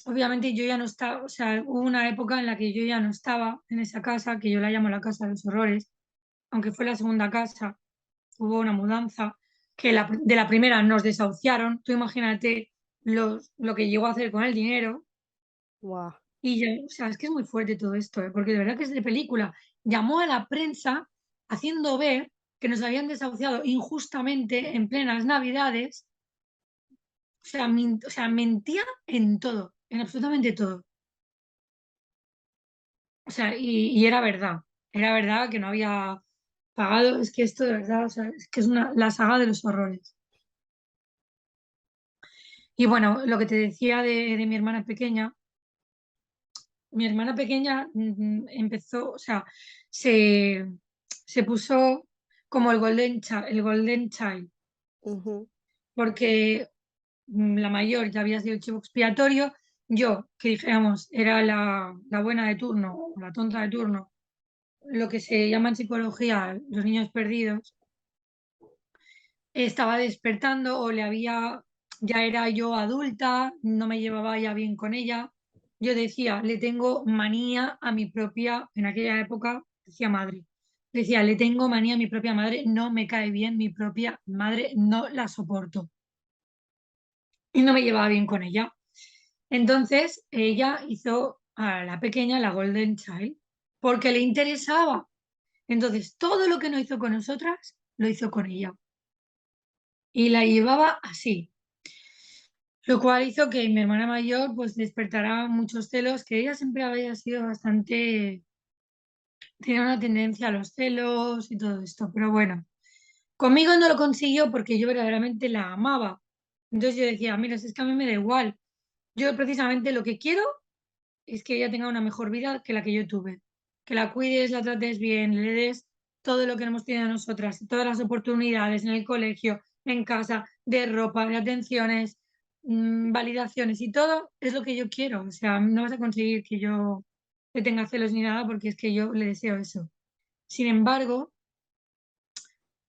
Obviamente yo ya no estaba, o sea, hubo una época en la que yo ya no estaba en esa casa, que yo la llamo la casa de los horrores, aunque fue la segunda casa, hubo una mudanza, que de la primera nos desahuciaron, tú imagínate lo que llegó a hacer con el dinero, Guau. y ya, o sea, es que es muy fuerte todo esto, ¿eh? Porque de verdad que es de película. Llamó a la prensa haciendo ver que nos habían desahuciado injustamente en plenas Navidades, o sea, mentía en todo, en absolutamente todo. O sea, y era verdad que no había pagado, es que esto de verdad, o sea, es que es la saga de los horrores. Y bueno, lo que te decía de mi hermana pequeña empezó, o sea, se, se puso como el Golden Child, Ujú. porque la mayor ya había sido el chivo expiatorio, yo, que dijéramos, era la buena de turno, la tonta de turno, lo que se llama en psicología los niños perdidos, estaba despertando o ya era yo adulta, no me llevaba ya bien con ella. Yo decía, le tengo manía a mi propia, en aquella época decía madre, decía, le tengo manía a mi propia madre, no me cae bien mi propia madre, no la soporto. Y no me llevaba bien con ella. Entonces ella hizo a la pequeña la Golden Child porque le interesaba. Entonces todo lo que no hizo con nosotras, lo hizo con ella. Y la llevaba así. Lo cual hizo que mi hermana mayor pues despertara muchos celos, que ella siempre había sido bastante, tenía una tendencia a los celos y todo esto, pero bueno, conmigo no lo consiguió porque yo verdaderamente la amaba. Entonces yo decía, mira, si es que a mí me da igual, yo precisamente lo que quiero es que ella tenga una mejor vida que la que yo tuve, que la cuides, la trates bien, le des todo lo que hemos tenido nosotras, todas las oportunidades en el colegio, en casa, de ropa, de atenciones, validaciones y todo es lo que yo quiero. O sea, no vas a conseguir que yo le tenga celos ni nada porque es que yo le deseo eso. Sin embargo,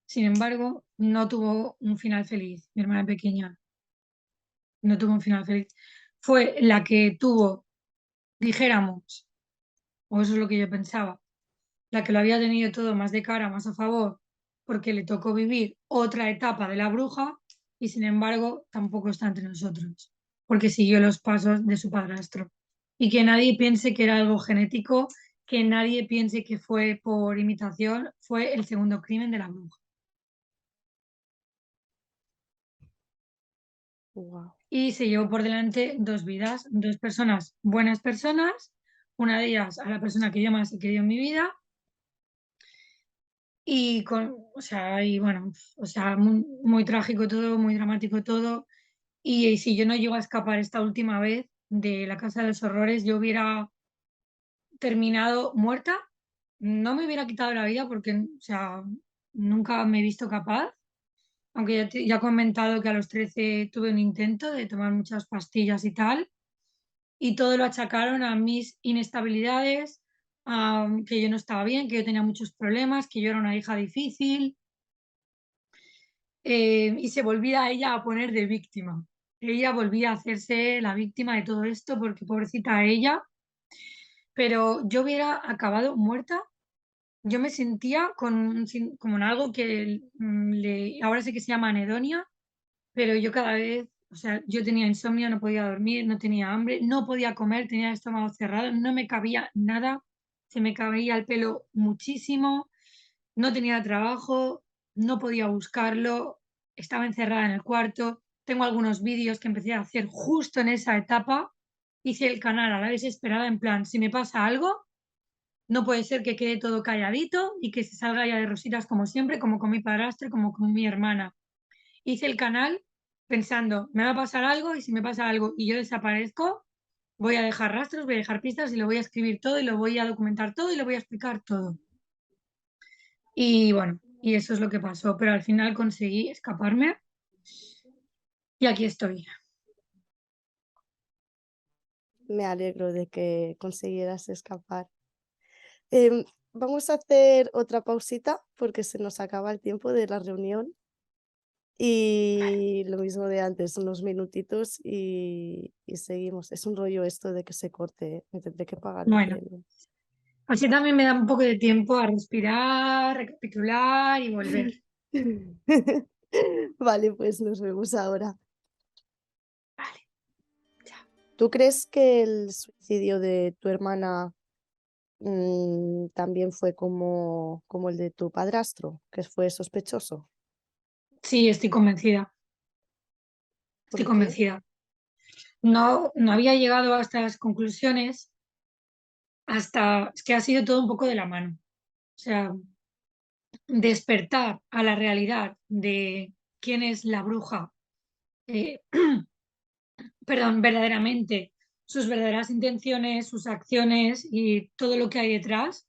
sin embargo, no tuvo un final feliz, mi hermana pequeña, no tuvo un final feliz. Fue la que tuvo, dijéramos, o eso es lo que yo pensaba, la que lo había tenido todo más de cara, más a favor, porque le tocó vivir otra etapa de la bruja y sin embargo tampoco está entre nosotros, porque siguió los pasos de su padrastro. Y que nadie piense que era algo genético, que nadie piense que fue por imitación, fue el segundo crimen de la bruja. Wow. Y se llevó por delante dos vidas, dos personas, buenas personas, una de ellas a la persona que yo más he querido en mi vida. Y o sea, y bueno, o sea, muy, muy trágico todo, muy dramático todo. Y si yo no llego a escapar esta última vez de la Casa de los Horrores, yo hubiera terminado muerta. No me hubiera quitado la vida porque, o sea, nunca me he visto capaz. Aunque ya he comentado que a los 13 tuve un intento de tomar muchas pastillas y tal. Y todo lo achacaron a mis inestabilidades, a que yo no estaba bien, que yo tenía muchos problemas, que yo era una hija difícil. Y se volvía ella a poner de víctima. Ella volvía a hacerse la víctima de todo esto porque pobrecita ella, pero yo hubiera acabado muerta. Yo me sentía como en algo que ahora sé que se llama anedonia, pero yo cada vez, o sea, yo tenía insomnio, no podía dormir, no tenía hambre, no podía comer, tenía el estómago cerrado, no me cabía nada, se me caía el pelo muchísimo, no tenía trabajo, no podía buscarlo, estaba encerrada en el cuarto. Tengo algunos vídeos que empecé a hacer justo en esa etapa. Hice el canal a la desesperada, en plan, si me pasa algo, no puede ser que quede todo calladito y que se salga ya de rositas como siempre, como con mi padrastro, como con mi hermana. Hice el canal pensando, me va a pasar algo y si me pasa algo y yo desaparezco, voy a dejar rastros, voy a dejar pistas y lo voy a escribir todo y lo voy a documentar todo y lo voy a explicar todo. Y bueno, y eso es lo que pasó, pero al final conseguí escaparme y aquí estoy. Me alegro de que consiguieras escapar. Vamos a hacer otra pausita porque se nos acaba el tiempo de la reunión y lo mismo de antes, unos minutitos y seguimos. Es un rollo esto de que se corte, ¿eh? Me tendré que pagar el Bueno, premio. así también me da un poco de tiempo a respirar, recapitular y volver. Vale, pues nos vemos ahora. Vale, chao. ¿Tú crees que el suicidio de tu hermana también fue como el de tu padrastro, que fue sospechoso? Sí, estoy convencida, estoy ¿Por qué? convencida. No, no había llegado a estas conclusiones hasta, es que ha sido todo un poco de la mano. O sea, despertar a la realidad de quién es la bruja, eh, perdón, verdaderamente, sus verdaderas intenciones, sus acciones y todo lo que hay detrás,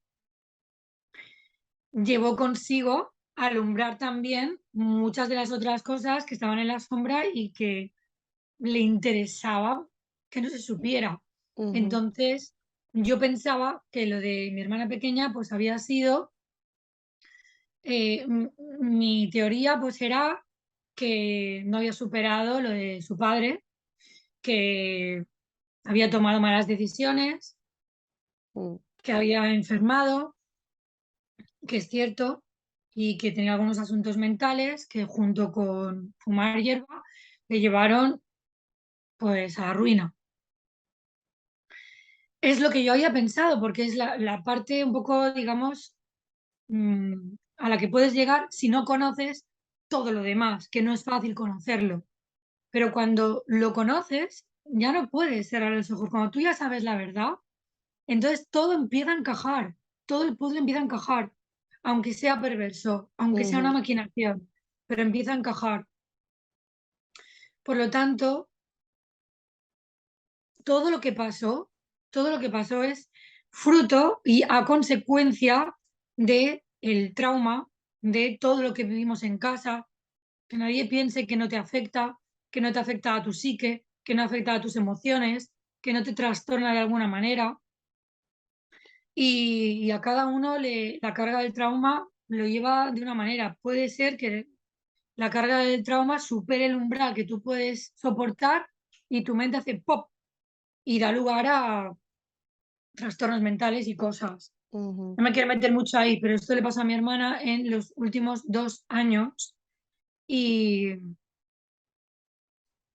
llevó consigo alumbrar también muchas de las otras cosas que estaban en la sombra y que le interesaba que no se supiera. Ujú. Entonces, yo pensaba que lo de mi hermana pequeña pues había sido, mi teoría pues era que no había superado lo de su padre, que había tomado malas decisiones, Mm, que había enfermado, que es cierto, y que tenía algunos asuntos mentales que junto con fumar hierba le llevaron pues a la ruina. Es lo que yo había pensado, porque es la parte un poco, digamos, a la que puedes llegar si no conoces todo lo demás, que no es fácil conocerlo. Pero cuando lo conoces, ya no puedes cerrar los ojos. Cuando tú ya sabes la verdad, entonces todo empieza a encajar, todo el puzzle empieza a encajar, aunque sea perverso, aunque sea una ujú, maquinación, pero empieza a encajar. Por lo tanto, todo lo que pasó, todo lo que pasó es fruto y a consecuencia de el trauma, de todo lo que vivimos en casa, que nadie piense que no te afecta, que no te afecta a tu psique, que no afecta a tus emociones, que no te trastorna de alguna manera. Y a cada uno la carga del trauma lo lleva de una manera. Puede ser que la carga del trauma supere el umbral que tú puedes soportar y tu mente hace pop y da lugar a trastornos mentales y cosas. ujú. No me quiero meter mucho ahí, pero esto le pasó a mi hermana en los últimos 2 años y,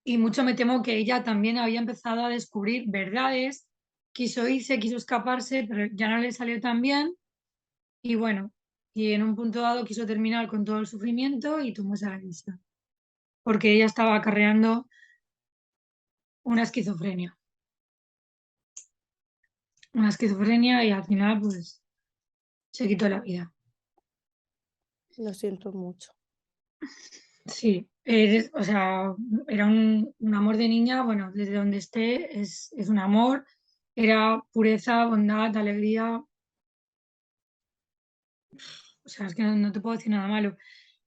y mucho me temo que ella también había empezado a descubrir verdades, quiso irse, quiso escaparse, pero ya no le salió tan bien y bueno, y en un punto dado quiso terminar con todo el sufrimiento y tomó esa decisión, porque ella estaba acarreando una esquizofrenia y al final pues se quitó la vida. Lo siento mucho. Sí, o sea, era un amor de niña, bueno, desde donde esté es un amor, era pureza, bondad, alegría, o sea, es que no te puedo decir nada malo.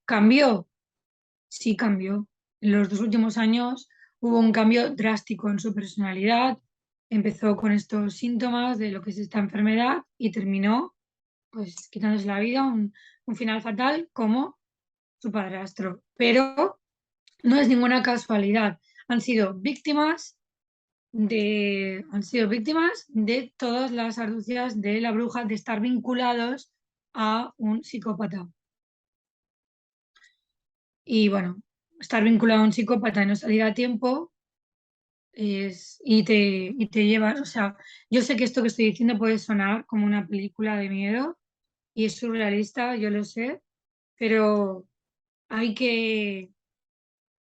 ¿Cambió? Sí, cambió. En los 2 últimos años hubo un cambio drástico en su personalidad, empezó con estos síntomas de lo que es esta enfermedad y terminó pues quitándose la vida, un final fatal como su padrastro. Pero no es ninguna casualidad. Han sido víctimas de todas las argucias de la bruja de estar vinculados a un psicópata. Y bueno, estar vinculado a un psicópata y no salir a tiempo y te lleva, o sea, yo sé que esto que estoy diciendo puede sonar como una película de miedo y es surrealista, yo lo sé, pero hay que,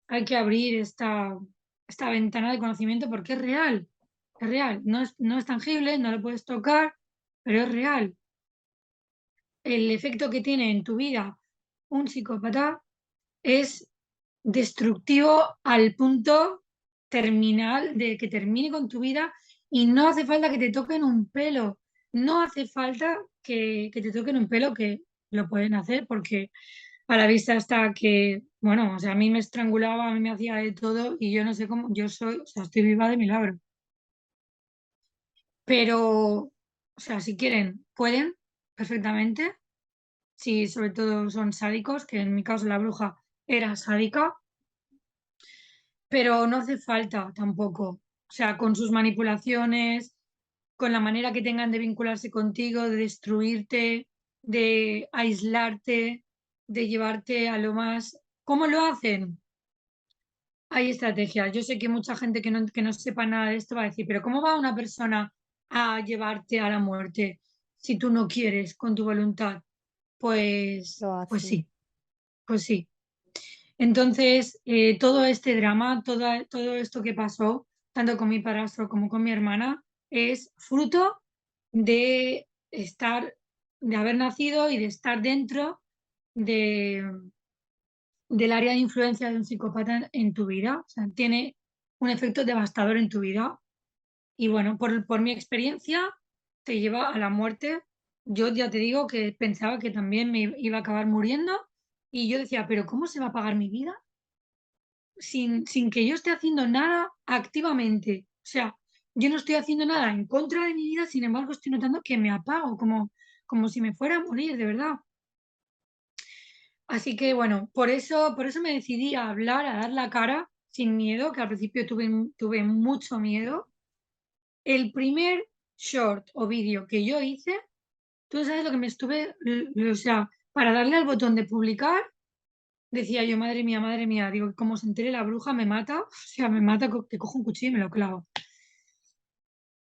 hay que abrir esta ventana de conocimiento porque es real, es real. No es tangible, no lo puedes tocar, pero es real. El efecto que tiene en tu vida un psicópata es destructivo al punto terminal de que termine con tu vida y no hace falta que te toquen un pelo, no hace falta que te toquen un pelo, que lo pueden hacer porque a la vista está que, bueno, o sea, a mí me estrangulaba, a mí me hacía de todo y yo no sé cómo, yo soy, o sea, estoy viva de milagro. Pero, o sea, si quieren, pueden perfectamente, si sobre todo son sádicos, que en mi caso la bruja era sádica, pero no hace falta tampoco. O sea, con sus manipulaciones, con la manera que tengan de vincularse contigo, de destruirte, de aislarte, de llevarte a lo más... ¿Cómo lo hacen? Hay estrategias. Yo sé que mucha gente que no sepa nada de esto va a decir, pero ¿cómo va una persona a llevarte a la muerte si tú no quieres con tu voluntad? Pues, Lo pues hacen. sí, pues sí. Entonces, todo este drama, todo esto que pasó, tanto con mi padrastro como con mi hermana, es fruto de estar, de haber nacido y de estar dentro de, del área de influencia de un psicópata en tu vida. O sea, tiene un efecto devastador en tu vida. Y bueno, por mi experiencia, te lleva a la muerte. Yo ya te digo que pensaba que también me iba a acabar muriendo. Y yo decía, pero ¿cómo se va a pagar mi vida sin que yo esté haciendo nada activamente? O sea, yo no estoy haciendo nada en contra de mi vida, sin embargo, estoy notando que me apago, como si me fuera a morir, de verdad. Así que bueno, por eso me decidí a hablar, a dar la cara sin miedo, que al principio tuve mucho miedo. El primer short o vídeo que yo hice, tú sabes lo que me o sea, para darle al botón de publicar, decía yo, madre mía, digo, como se entere la bruja me mata, o sea, me mata que cojo un cuchillo y me lo clavo.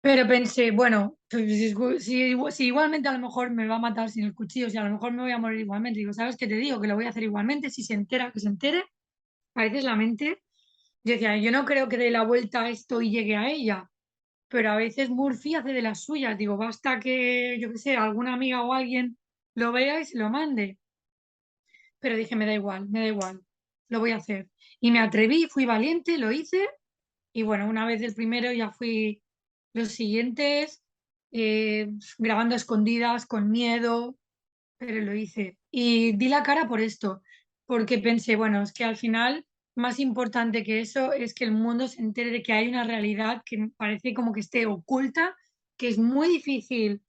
Pero pensé, bueno, pues si igualmente a lo mejor me va a matar sin el cuchillo, si a lo mejor me voy a morir igualmente, digo, ¿sabes qué te digo? Que lo voy a hacer igualmente, si se entera, que se entere. A veces la mente, yo decía, yo no creo que dé la vuelta a esto y llegue a ella, pero a veces Murphy hace de las suyas, digo, basta que, yo qué sé, alguna amiga o alguien lo vea y se lo mande. Pero dije, me da igual, lo voy a hacer. Y me atreví, fui valiente, lo hice. Y bueno, una vez del primero ya fui los siguientes, grabando a escondidas, con miedo, pero lo hice. Y di la cara por esto, porque pensé, bueno, es que al final, más importante que eso es que el mundo se entere de que hay una realidad que parece como que esté oculta, que es muy difícil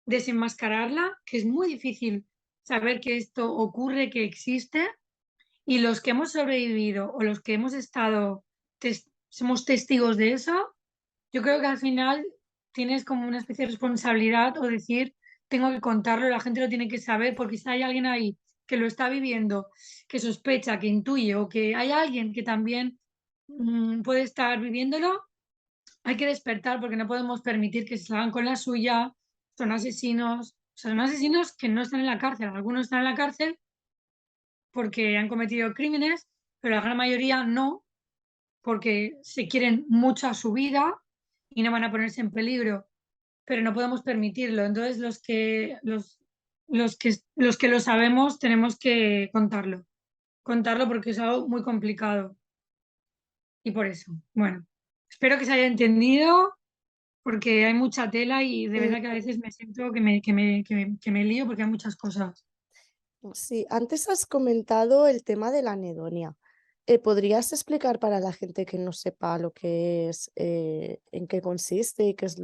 desenmascararla, que es muy difícil saber que esto ocurre, que existe, y los que hemos sobrevivido o los que hemos estado, somos testigos de eso, yo creo que al final tienes como una especie de responsabilidad o decir, tengo que contarlo, la gente lo tiene que saber, porque si hay alguien ahí que lo está viviendo, que sospecha, que intuye, o que hay alguien que también puede estar viviéndolo, hay que despertar porque no podemos permitir que se salgan con la suya. Son asesinos que no están en la cárcel. Algunos están en la cárcel porque han cometido crímenes, pero la gran mayoría no, porque se quieren mucho a su vida y no van a ponerse en peligro, pero no podemos permitirlo. Entonces, los que lo sabemos tenemos que contarlo porque es algo muy complicado. Y por eso, bueno, espero que se haya entendido porque hay mucha tela y de Mm, verdad que a veces me siento que me lío porque hay muchas cosas. sí, antes has comentado el tema de la anedonia. ¿Podrías explicar para la gente que no sepa lo que es, en qué consiste y qué es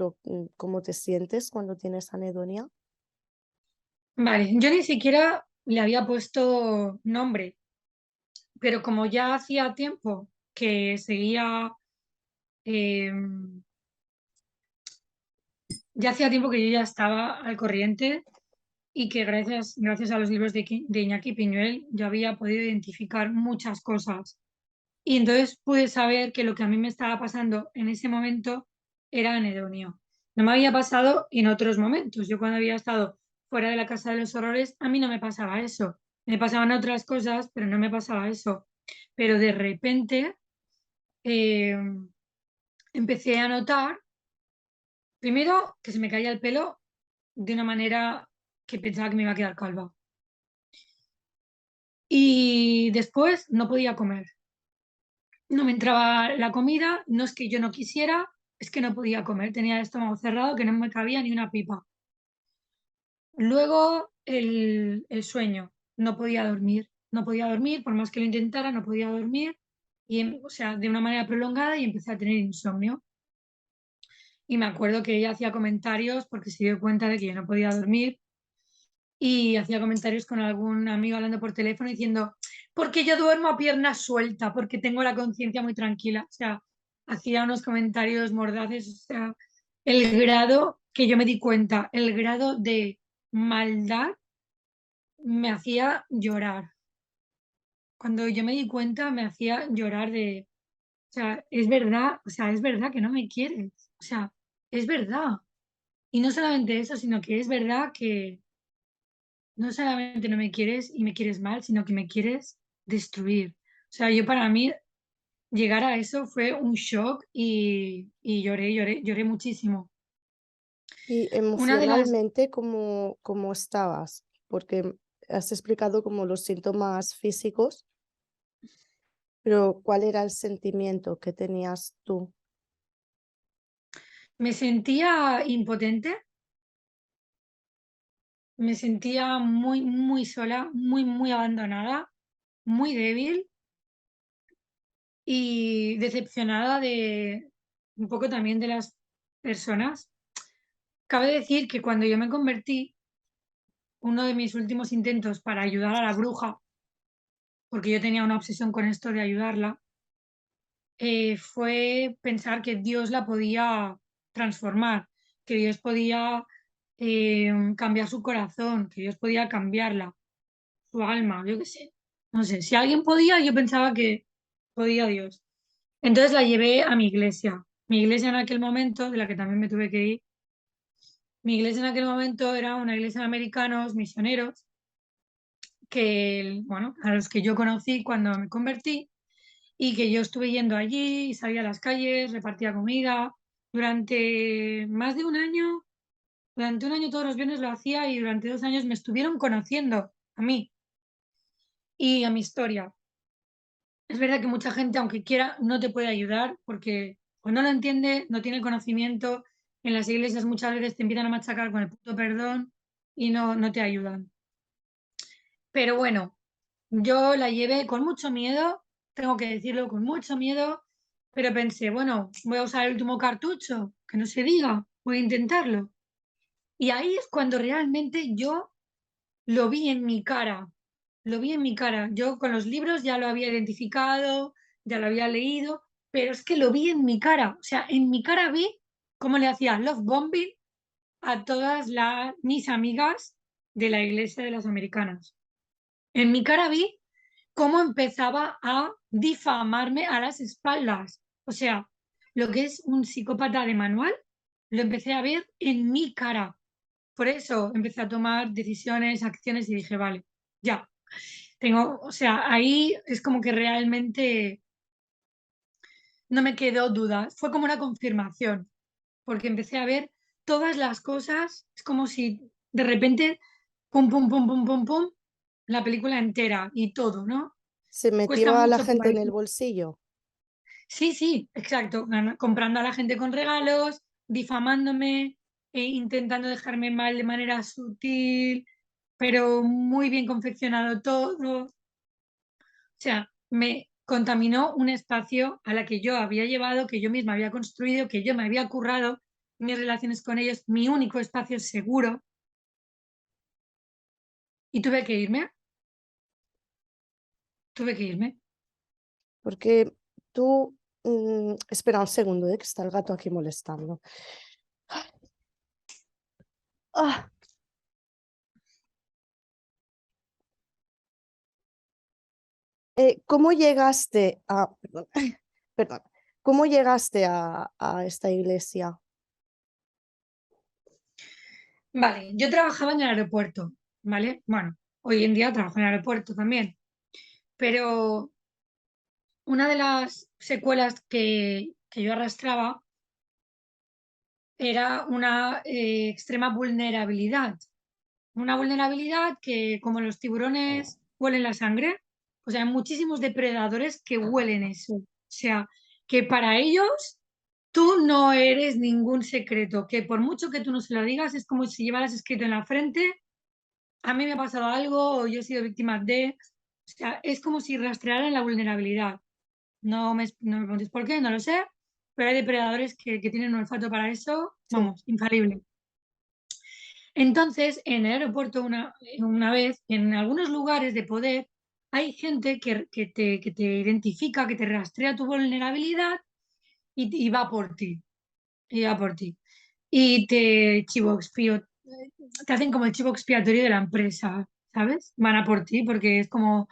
cómo te sientes cuando tienes anedonia? Vale, yo ni siquiera le había puesto nombre, pero como ya hacía tiempo que seguía, eh, ya hacía tiempo que yo ya estaba al corriente y que gracias a los libros de Iñaki Piñuel yo había podido identificar muchas cosas. Y entonces pude saber que lo que a mí me estaba pasando en ese momento era anhedonio. No me había pasado en otros momentos. Yo cuando había estado fuera de la casa de los horrores, a mí no me pasaba eso. Me pasaban otras cosas, pero no me pasaba eso. Pero de repente eh, empecé a notar, primero, que se me caía el pelo de una manera que pensaba que me iba a quedar calva. Y después no podía comer. No me entraba la comida, no es que yo no quisiera, es que no podía comer, tenía el estómago cerrado que no me cabía ni una pipa. Luego el sueño, no podía dormir, por más que lo intentara, no podía dormir, o sea, de una manera prolongada y empecé a tener insomnio. Y me acuerdo que ella hacía comentarios porque se dio cuenta de que yo no podía dormir y hacía comentarios con algún amigo hablando por teléfono diciendo, porque yo duermo a pierna suelta, porque tengo la conciencia muy tranquila. O sea, hacía unos comentarios mordaces, o sea, el grado que yo me di cuenta, el grado de maldad me hacía llorar. Cuando yo me di cuenta me hacía llorar o sea, es verdad, o sea, es verdad que no me quieres. O sea, es verdad. Y no solamente eso, sino que es verdad que no solamente no me quieres y me quieres mal, sino que me quieres destruir. O sea, yo para mí llegar a eso fue un shock y lloré muchísimo. Y Una de las, emocionalmente, ¿cómo estabas? Porque has explicado como los síntomas físicos, pero ¿cuál era el sentimiento que tenías tú? me sentía impotente, me sentía muy, muy sola, muy, muy abandonada, muy débil y decepcionada de un poco también de las personas. Cabe decir que cuando yo me convertí, uno de mis últimos intentos para ayudar a la bruja, porque yo tenía una obsesión con esto de ayudarla, fue pensar que Dios la podía transformar, que Dios podía cambiar su corazón, que Dios podía cambiarla, su alma, yo qué sé. No sé, si alguien podía, yo pensaba que podía Dios. Entonces la llevé a mi iglesia. Mi iglesia en aquel momento, de la que también me tuve que ir, mi iglesia en aquel momento era una iglesia de americanos misioneros, que, bueno, a los que yo conocí cuando me convertí y que yo estuve yendo allí, salía a las calles, repartía comida. Durante más de un año, durante un año todos los viernes lo hacía y durante 2 años me estuvieron conociendo a mí y a mi historia. Es verdad que mucha gente, aunque quiera, no te puede ayudar porque o no lo entiende, no tiene el conocimiento. En las iglesias muchas veces te empiezan a machacar con el puto perdón y no te ayudan. Pero bueno, yo la llevé con mucho miedo, tengo que decirlo, con mucho miedo, pero pensé, bueno, voy a usar el último cartucho, que no se diga, voy a intentarlo. Y ahí es cuando realmente yo lo vi en mi cara, lo vi en mi cara. Yo con los libros ya lo había identificado, ya lo había leído, pero es que lo vi en mi cara. O sea, en mi cara vi cómo le hacía love bombing a todas mis amigas de la iglesia de las americanas. En mi cara vi cómo empezaba a difamarme a las espaldas. O sea, lo que es un psicópata de manual, lo empecé a ver en mi cara. Por eso empecé a tomar decisiones, acciones y dije, vale, ya, tengo, o sea, ahí es como que realmente no me quedó duda, fue como una confirmación, porque empecé a ver todas las cosas, es como si de repente, pum, pum, pum, pum, pum, pum, la película entera y todo, ¿no? Se Cuesta metió a la mucho, pero gente en ahí el bolsillo. sí, sí, exacto. Comprando a la gente con regalos, difamándome, intentando dejarme mal de manera sutil, pero muy bien confeccionado todo. O sea, me contaminó un espacio a la que yo había llevado, que yo misma había construido, que yo me había currado, mis relaciones con ellos, mi único espacio seguro, y tuve que irme. Porque tú, espera un segundo, que está el gato aquí molestando. Ah, ¿Cómo llegaste a, perdón, perdón, cómo llegaste a esta iglesia? Vale, yo trabajaba en el aeropuerto, ¿vale? Bueno, hoy en día trabajo en el aeropuerto también, pero una de las secuelas que yo arrastraba era una extrema vulnerabilidad. Una vulnerabilidad que, como los tiburones huelen la sangre, pues hay muchísimos depredadores que huelen eso. O sea, que para ellos tú no eres ningún secreto, que por mucho que tú no se lo digas, es como si llevaras escrito en la frente, a mí me ha pasado algo o yo he sido víctima de... O sea, es como si rastrearan la vulnerabilidad. No me preguntes por qué, no lo sé, pero hay depredadores que tienen un olfato para eso, Sí, vamos, infalible. Entonces, en el aeropuerto una vez, en algunos lugares de poder, hay gente que te identifica, que te rastrea tu vulnerabilidad y va por ti, y va por ti. Y te hacen como el chivo expiatorio de la empresa, ¿sabes? Van a por ti porque es como,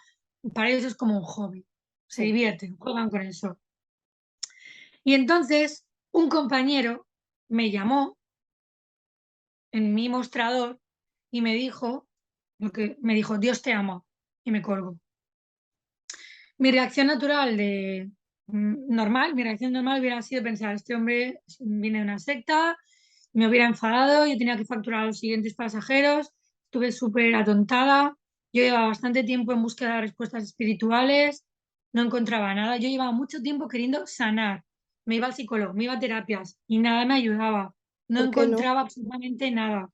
para ellos es como un hobby, se sí. divierten, juegan con eso. Y entonces un compañero me llamó en mi mostrador y me dijo, Dios te ama, y me colgó. Mi reacción natural normal, mi reacción normal hubiera sido pensar, este hombre viene de una secta, me hubiera enfadado, yo tenía que facturar a los siguientes pasajeros, estuve súper atontada, yo llevaba bastante tiempo en búsqueda de respuestas espirituales, no encontraba nada, yo llevaba mucho tiempo queriendo sanar, me iba al psicólogo, me iba a terapias y nada me ayudaba, no ¿Por qué no? encontraba absolutamente nada,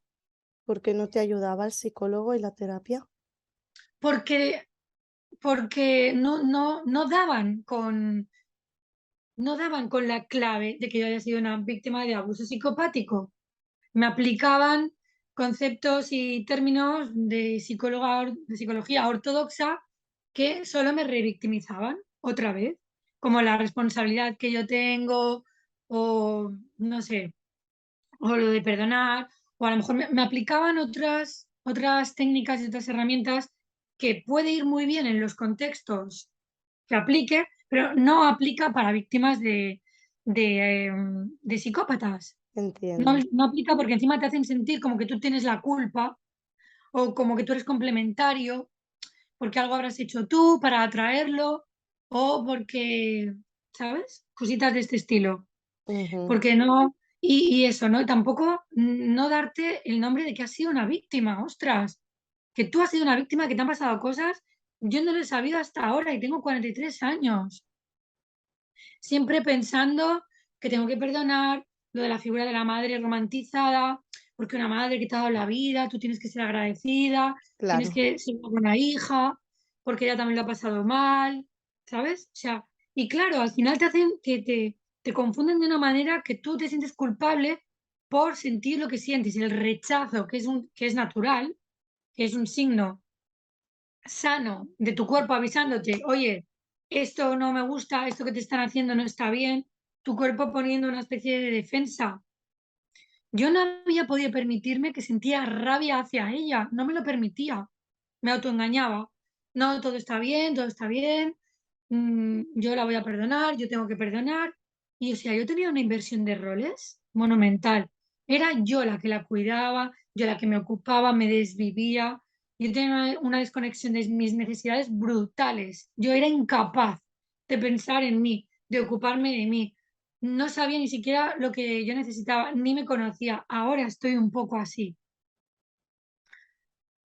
¿Por qué no te ayudaba el psicólogo y la terapia? porque, porque no daban con... no daban con la clave de que yo haya sido una víctima de abuso psicopático. Me aplicaban conceptos y términos de psicología ortodoxa que solo me revictimizaban otra vez, como la responsabilidad que yo tengo o no sé, o lo de perdonar, o a lo mejor me aplicaban otras técnicas y otras herramientas que puede ir muy bien en los contextos que aplique, pero no aplica para víctimas de psicópatas. No, Entiendo. no aplica porque encima te hacen sentir como que tú tienes la culpa o como que tú eres complementario porque algo habrás hecho tú para atraerlo o porque, ¿sabes? Cositas de este estilo. Ujú. Porque no, y eso, ¿no? Tampoco no darte el nombre de que has sido una víctima, ostras, que tú has sido una víctima, que te han pasado cosas, yo no lo he sabido hasta ahora y tengo 43 años, siempre pensando que tengo que perdonar lo de la figura de la madre romantizada, porque una madre que te ha dado la vida, tú tienes que ser agradecida, tienes Claro. que ser una buena hija, porque ella también lo ha pasado mal, ¿sabes? O sea, y claro, al final te hacen que te confunden de una manera que tú te sientes culpable por sentir lo que sientes, el rechazo, que es natural, que es un signo sano de tu cuerpo avisándote, oye, esto no me gusta, esto que te están haciendo no está bien, tu cuerpo poniendo una especie de defensa. Yo no había podido permitirme que sentía rabia hacia ella, no me lo permitía, me autoengañaba. No, todo está bien, todo está bien, yo la voy a perdonar, yo tengo que perdonar. Y o sea, yo tenía una inversión de roles monumental. Era yo la que la cuidaba, yo la que me ocupaba, me desvivía. Yo tenía una desconexión de mis necesidades brutales. Yo era incapaz de pensar en mí, de ocuparme de mí. No sabía ni siquiera lo que yo necesitaba, ni me conocía. Ahora estoy un poco así.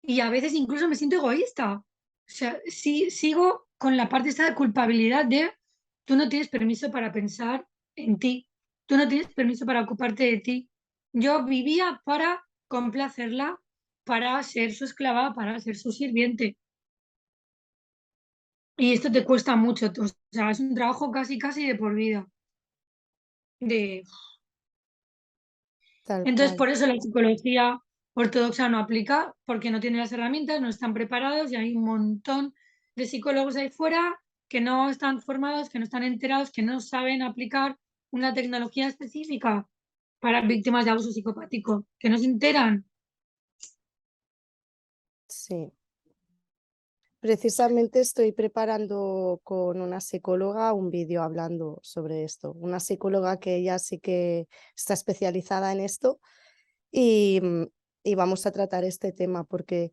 Y a veces incluso me siento egoísta. O sea, sí, sigo con la parte esta de culpabilidad de tú no tienes permiso para pensar en ti, tú no tienes permiso para ocuparte de ti. Yo vivía para complacerla, para ser su esclava, para ser su sirviente. Y esto te cuesta mucho, o sea, es un trabajo casi, casi de por vida. De... Tal Entonces, cual. por eso la psicología ortodoxa no aplica, porque no tiene las herramientas, no están preparados y hay un montón de psicólogos ahí fuera que no están formados, que no están enterados, que no saben aplicar una tecnología específica para víctimas de abuso psicopático, que no se enteran. Sí. Precisamente estoy preparando con una psicóloga un vídeo hablando sobre esto. Una psicóloga que ella sí que está especializada en esto y, y vamos a tratar este tema porque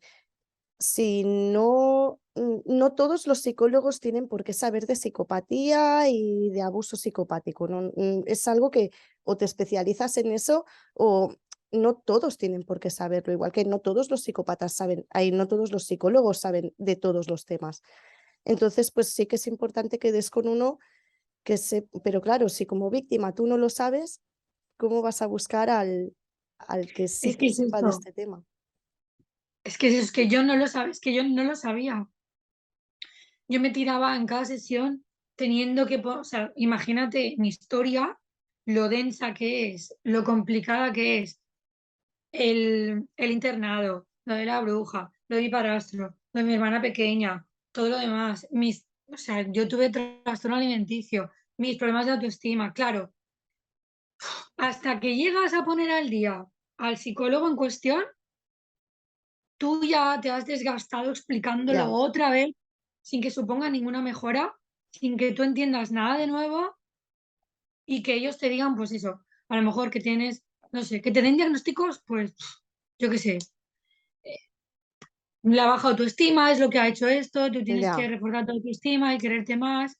si no, no todos los psicólogos tienen por qué saber de psicopatía y de abuso psicopático, ¿no? Es algo que o te especializas en eso o no todos tienen por qué saberlo, igual que no todos los psicópatas saben, no todos los psicólogos saben de todos los temas. Entonces, pues sí que es importante que des con uno que se, pero claro, si como víctima tú no lo sabes, ¿cómo vas a buscar al que sí Es que que es sepa de eso, este tema? es que yo no lo sabía, es que yo no lo sabía. Yo me tiraba en cada sesión teniendo que, o sea, imagínate mi historia, lo densa que es, lo complicada que es, el internado, lo de la bruja, lo de mi padrastro, lo de mi hermana pequeña, todo lo demás, o sea, yo tuve trastorno alimenticio, mis problemas de autoestima, claro, hasta que llegas a poner al día al psicólogo en cuestión, tú ya te has desgastado explicándolo Ya, otra vez sin que suponga ninguna mejora, sin que tú entiendas nada de nuevo y que ellos te digan, pues eso, a lo mejor que tienes, no sé, que te den diagnósticos, pues yo qué sé, la baja autoestima es lo que ha hecho esto, tú tienes que ya. reforzar tu autoestima y quererte más,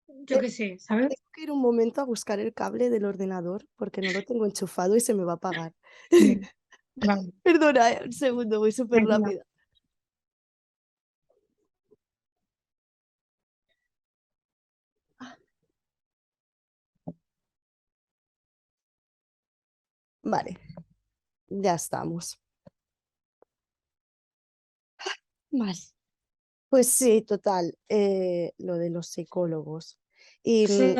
yo qué sé, ¿sabes? Tengo que ir un momento a buscar el cable del ordenador porque no lo tengo enchufado y se me va a apagar. Sí, vale, Perdona, un segundo, voy súper tranquila. rápida. Vale, ya estamos. Vale. Pues sí, total, lo de los psicólogos. Y Sí,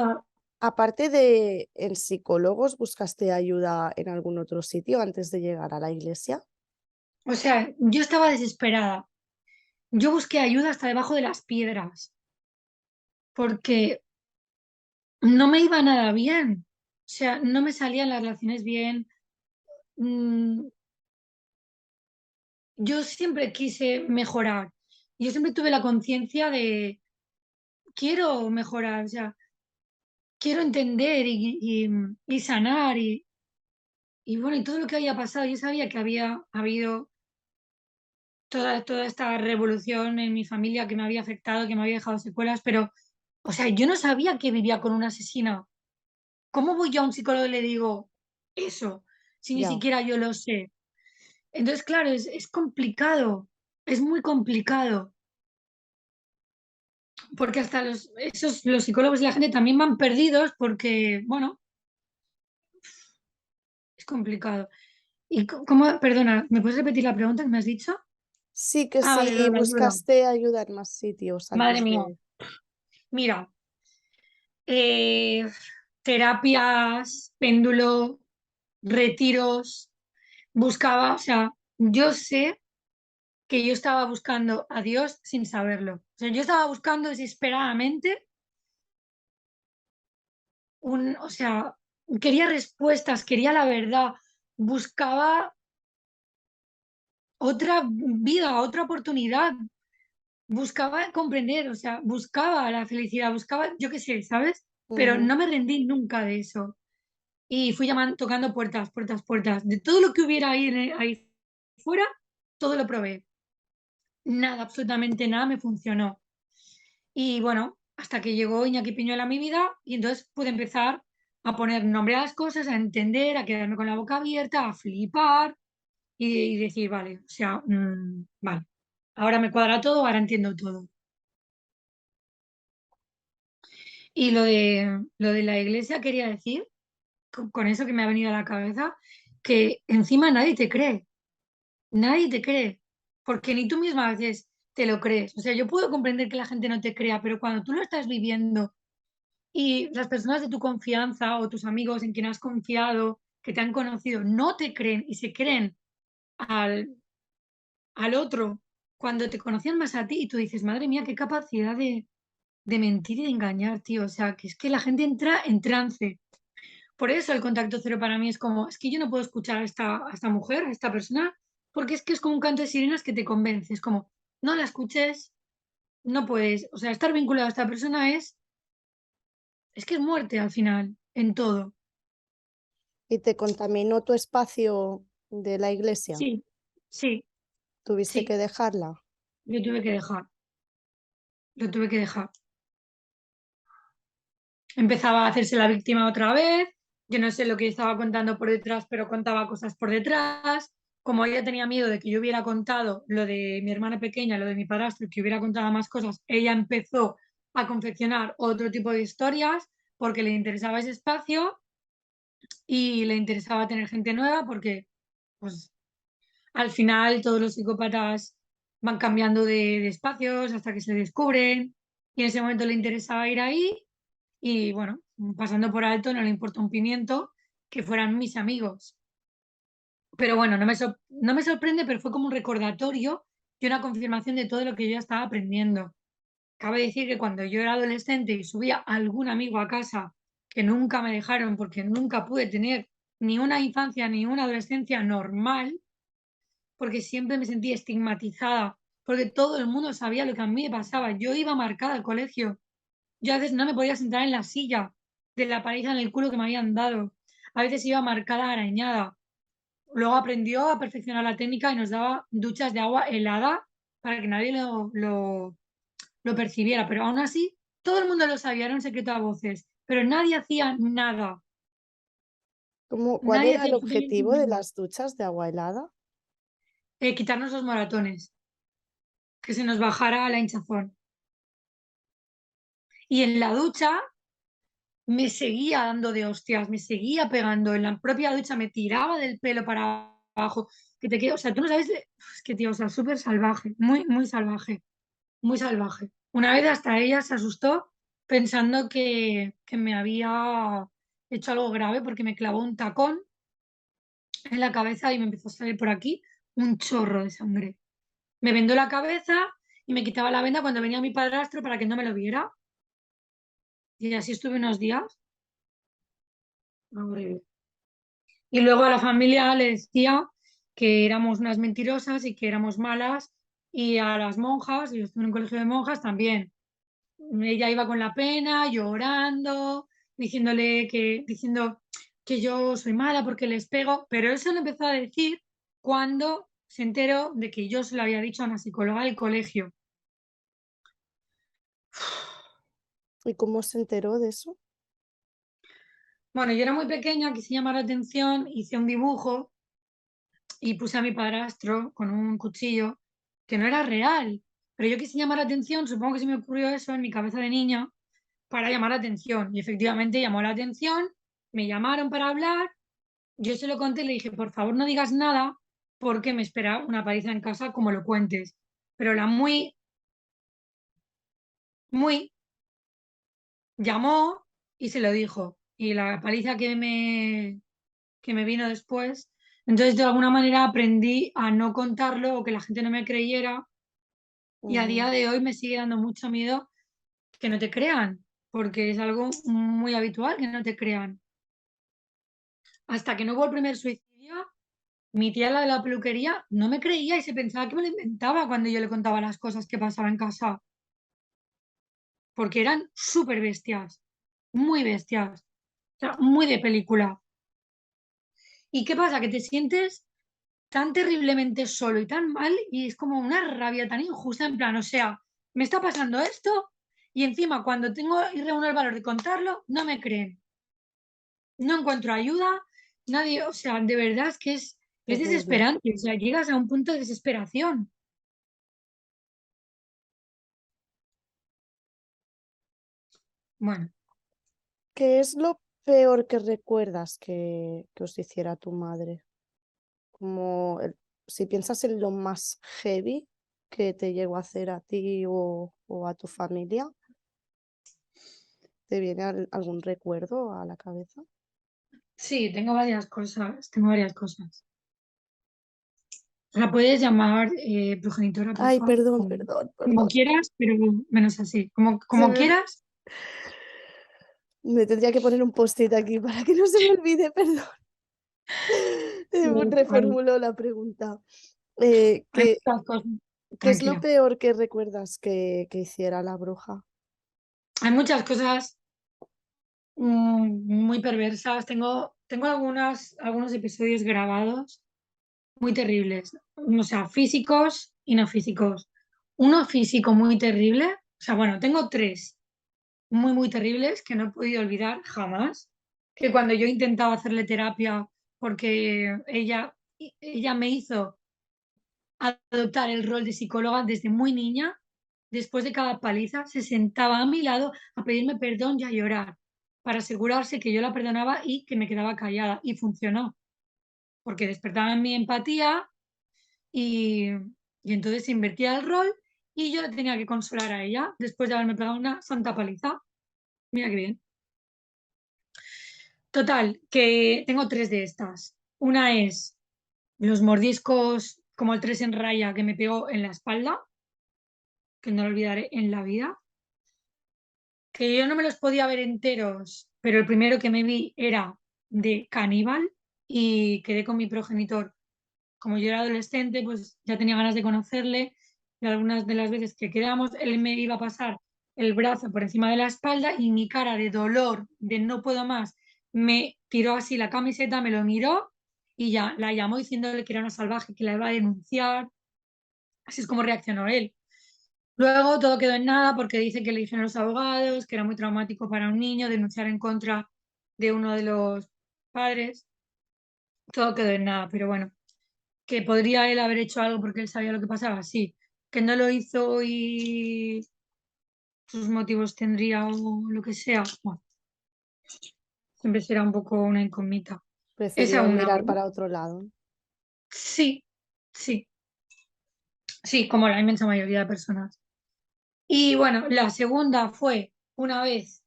Aparte de en psicólogos, ¿buscaste ayuda en algún otro sitio antes de llegar a la iglesia? O sea, yo estaba desesperada. Yo busqué ayuda hasta debajo de las piedras, porque no me iba nada bien. O sea, no me salían las relaciones bien. Mm, Yo siempre quise mejorar. Yo siempre tuve la conciencia de quiero mejorar, o sea, quiero entender y sanar y bueno, y todo lo que había pasado. Yo sabía que había habido toda esta revolución en mi familia que me había afectado, que me había dejado secuelas, pero, o sea, yo no sabía que vivía con una asesina. ¿Cómo voy yo a un psicólogo y le digo eso si ni Ya. siquiera yo lo sé? Entonces, claro, es complicado, es muy complicado, porque hasta los psicólogos y la gente también van perdidos porque, bueno, es complicado. ¿Y cómo, perdona, ¿me puedes repetir la pregunta que me has dicho? Sí, que Ah, vale, si lo de la ayuda. buscaste ayuda en más sitios Madre antes mía, de... mira, eh, terapias, péndulo, retiros, buscaba, o sea, yo sé que yo estaba buscando a Dios sin saberlo. O sea, yo estaba buscando desesperadamente o sea, quería respuestas, quería la verdad, buscaba otra vida, otra oportunidad, buscaba comprender, o sea, buscaba la felicidad, buscaba, yo qué sé, ¿sabes? Pero Ujú. no me rendí nunca de eso. Y fui llamando, tocando puertas, puertas, puertas. De todo lo que hubiera ahí fuera, todo lo probé. Nada, absolutamente nada me funcionó. Y bueno, hasta que llegó Iñaki Piñuela a mi vida y entonces pude empezar a poner nombre a las cosas, a entender, a quedarme con la boca abierta, a flipar y decir, vale, o sea, vale, ahora me cuadra todo, ahora entiendo todo. Y lo de la iglesia quería decir, con eso que me ha venido a la cabeza, que encima nadie te cree, porque ni tú misma a veces te lo crees. O sea, yo puedo comprender que la gente no te crea, pero cuando tú lo estás viviendo y las personas de tu confianza o tus amigos en quien has confiado, que te han conocido, no te creen y se creen al, al otro cuando te conocían más a ti y tú dices, madre mía, qué capacidad de mentir y de engañar, tío. O sea, que es que la gente entra en trance. Por eso el contacto cero para mí es como, es que yo no puedo escuchar a esta mujer, a esta persona, porque es que es como un canto de sirenas que te convence. Es como, no la escuches, no puedes. O sea, estar vinculado a esta persona es que es muerte al final, en todo. ¿Y te contaminó tu espacio de la iglesia? Sí, sí, ¿Tuviste sí, que dejarla? lo tuve que dejar, lo tuve que dejar. Empezaba a hacerse la víctima otra vez, yo no sé lo que estaba contando por detrás, pero contaba cosas por detrás. Como ella tenía miedo de que yo hubiera contado lo de mi hermana pequeña, lo de mi padrastro, que hubiera contado más cosas, ella empezó a confeccionar otro tipo de historias porque le interesaba ese espacio y le interesaba tener gente nueva porque, pues, al final todos los psicópatas van cambiando de espacios hasta que se descubren y en ese momento le interesaba ir ahí y bueno, pasando por alto no le importa un pimiento que fueran mis amigos. Pero bueno, no me sorprende, pero fue como un recordatorio y una confirmación de todo lo que yo ya estaba aprendiendo. Cabe decir que cuando yo era adolescente y subía algún amigo a casa que nunca me dejaron porque nunca pude tener ni una infancia ni una adolescencia normal, porque siempre me sentí estigmatizada, porque todo el mundo sabía lo que a mí me pasaba. Yo iba marcada al colegio. Yo a veces no me podía sentar en la silla de la paliza en el culo que me habían dado. A veces iba marcada, arañada. Luego aprendió a perfeccionar la técnica y nos daba duchas de agua helada para que nadie lo percibiera. Pero aún así, todo el mundo lo sabía, era un secreto a voces. Pero nadie hacía nada. ¿Cuál Nadie era hacía el absolutamente objetivo de nada. las duchas de agua helada? Quitarnos los moratones, que se nos bajara la hinchazón. Y en la ducha me seguía dando de hostias, me seguía pegando. En la propia ducha me tiraba del pelo para abajo. Que te quedo, o sea, tú no sabes, es que tío, o sea, súper salvaje, muy, muy salvaje, muy salvaje. Una vez hasta ella se asustó pensando que me había hecho algo grave porque me clavó un tacón en la cabeza y me empezó a salir por aquí un chorro de sangre. Me vendó la cabeza y me quitaba la venda cuando venía mi padrastro para que no me lo viera. Y así estuve unos días. Horrible. Y luego a la familia le decía que éramos unas mentirosas y que éramos malas. Y a las monjas, yo estuve en un colegio de monjas también. Ella iba con la pena, llorando, diciendo que yo soy mala porque les pego. Pero él se lo empezó a decir cuando se enteró de que yo se lo había dicho a una psicóloga del colegio. ¿Y cómo se enteró de eso? Bueno, yo era muy pequeña, quise llamar la atención, hice un dibujo y puse a mi padrastro con un cuchillo que no era real, pero yo quise llamar la atención, supongo que se me ocurrió eso en mi cabeza de niña para llamar la atención y efectivamente llamó la atención, me llamaron para hablar, yo se lo conté y le dije, por favor no digas nada porque me espera una paliza en casa como lo cuentes, pero la muy llamó y se lo dijo y la paliza que me vino después. Entonces, de alguna manera aprendí a no contarlo o que la gente no me creyera y a Ujú. día de hoy me sigue dando mucho miedo que no te crean, porque es algo muy habitual que no te crean. Hasta que no hubo el primer suicidio, mi tía, la de la peluquería, no me creía y se pensaba que me lo inventaba cuando yo le contaba las cosas que pasaban en casa, porque eran súper bestias, muy bestias, o sea, muy de película. ¿Y qué pasa? Que te sientes tan terriblemente solo y tan mal y es como una rabia tan injusta en plan, o sea, me está pasando esto y encima cuando tengo y reúno el valor de contarlo, no me creen, no encuentro ayuda, nadie, o sea, de verdad es que es Terrible. desesperante, o sea, llegas a un punto de desesperación. Bueno, ¿Qué es lo peor que recuerdas que os hiciera tu madre? Como si piensas en lo más heavy que te llegó a hacer a ti o a tu familia, ¿te viene algún recuerdo a la cabeza? sí, tengo varias cosas, tengo varias cosas. La puedes llamar progenitora, Ay, porfa, perdón, como, perdón, como perdón. quieras, pero menos así, Se como quieras. me tendría que poner un post-it aquí para que no se me olvide, perdón. Hay Reformulo la pregunta. hay muchas cosas, ¿Qué es lo tranquila. peor que recuerdas que hiciera la bruja? Hay muchas cosas muy perversas. Tengo algunos episodios grabados muy terribles, o sea, físicos y no físicos. Uno físico muy terrible, o sea, bueno, tengo tres muy terribles que no he podido olvidar jamás, que cuando yo intentaba hacerle terapia porque ella me hizo adoptar el rol de psicóloga desde muy niña, después de cada paliza, se sentaba a mi lado a pedirme perdón y a llorar para asegurarse que yo la perdonaba y que me quedaba callada. Y funcionó, porque despertaba en mi empatía y, y entonces se invertía el rol y yo le tenía que consolar a ella después de haberme pegado una santa paliza. Mira qué bien. Total, que tengo tres de estas. Una es los mordiscos como el tres en raya que me pegó en la espalda, que no lo olvidaré en la vida. Que yo no me los podía ver enteros, pero el primero que me vi era de caníbal y quedé con mi progenitor. Como yo era adolescente, pues ya tenía ganas de conocerle y algunas de las veces que quedamos, él me iba a pasar el brazo por encima de la espalda y mi cara de dolor, de no puedo más, me tiró así la camiseta, me lo miró y ya la llamó diciéndole que era una salvaje, que la iba a denunciar. Así es como reaccionó él. Luego todo quedó en nada porque dice que le dijeron los abogados que era muy traumático para un niño denunciar en contra de uno de los padres. Todo quedó en nada, pero bueno, que podría él haber hecho algo porque él sabía lo que pasaba, sí. Que no lo hizo y sus motivos tendría o lo que sea. Bueno, siempre será un poco una incógnita. Esa Prefirió una, mirar ¿vale? para otro lado. Sí, sí, sí, como la inmensa mayoría de personas. Y bueno, la segunda fue una vez,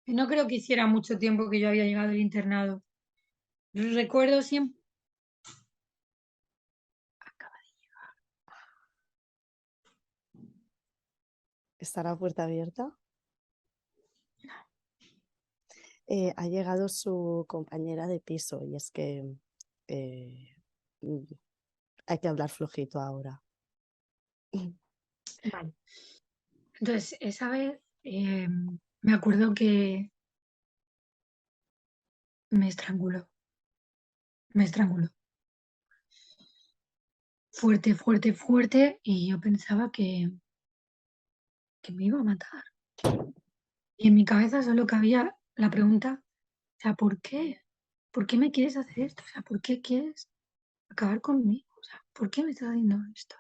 no creo que hiciera mucho tiempo que yo había llegado al internado. Recuerdo siempre... ¿Estará la puerta abierta? Ha llegado su compañera de piso y es que eh, mm, hay que hablar flojito ahora. Vale. Entonces, esa vez me acuerdo que me estranguló. Me estranguló. Fuerte, fuerte, fuerte. Y yo pensaba que me iba a matar. Y en mi cabeza solo cabía la pregunta, o sea, ¿por qué? ¿Por qué me quieres hacer esto? O sea, ¿por qué quieres acabar conmigo? O sea, ¿por qué me estás haciendo esto?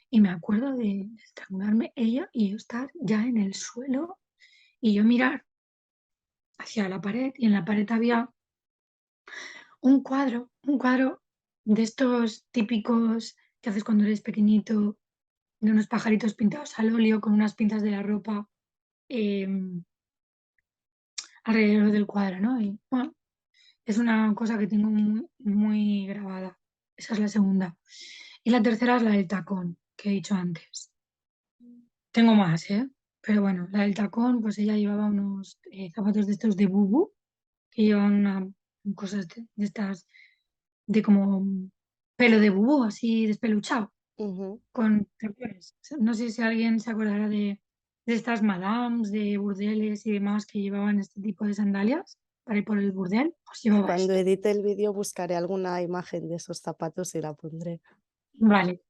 Y me acuerdo de estrangularme ella y yo estar ya en el suelo y yo mirar hacia la pared y en la pared había un cuadro de estos típicos que haces cuando eres pequeñito, de unos pajaritos pintados al óleo con unas pinzas de la ropa alrededor del cuadro, ¿no? Y bueno, es una cosa que tengo muy, muy grabada. Esa es la segunda. Y la tercera es la del tacón, que he dicho antes. Tengo más, ¿eh? Pero bueno, la del tacón, pues ella llevaba unos zapatos de estos de bubu, que llevaban cosas de estas, de como pelo de bubú, así despeluchado, Ujú. con tacones. No sé si alguien se acordará de estas madams, de burdeles y demás que llevaban este tipo de sandalias para ir por el burdel, pues llevaba Cuando esto. edite el vídeo buscaré alguna imagen de esos zapatos y la pondré. Vale.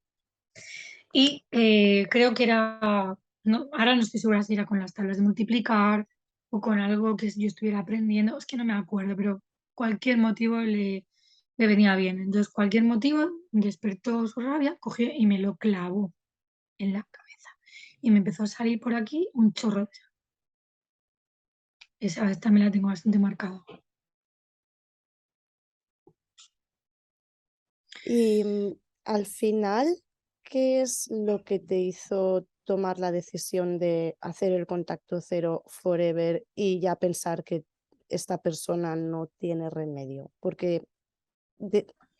Y creo que era, no, ahora no estoy segura si era con las tablas de multiplicar o con algo que yo estuviera aprendiendo, es que no me acuerdo, pero cualquier motivo le venía bien. Entonces, cualquier motivo despertó su rabia, cogió y me lo clavó en la cabeza. Y me empezó a salir por aquí un chorro de sangre. Esa vez también la tengo bastante marcada. Y al final, ¿qué es lo que te hizo tomar la decisión de hacer el contacto cero forever y ya pensar que esta persona no tiene remedio? Porque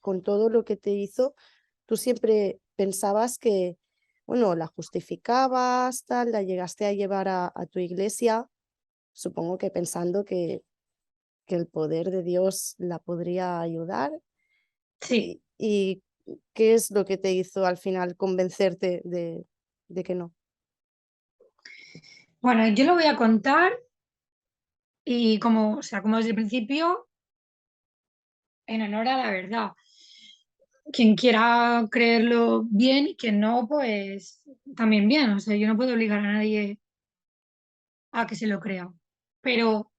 con todo lo que te hizo, tú siempre pensabas que, bueno, la justificabas, tal, la llegaste a llevar a tu iglesia, supongo que pensando que el poder de Dios la podría ayudar. Sí, Y qué es lo que te hizo al final convencerte de que no? bueno, yo lo voy a contar y como, o sea, como desde el principio, en honor a la verdad. Quien quiera creerlo bien y quien no, pues también bien. O sea, yo no puedo obligar a nadie a que se lo crea. Pero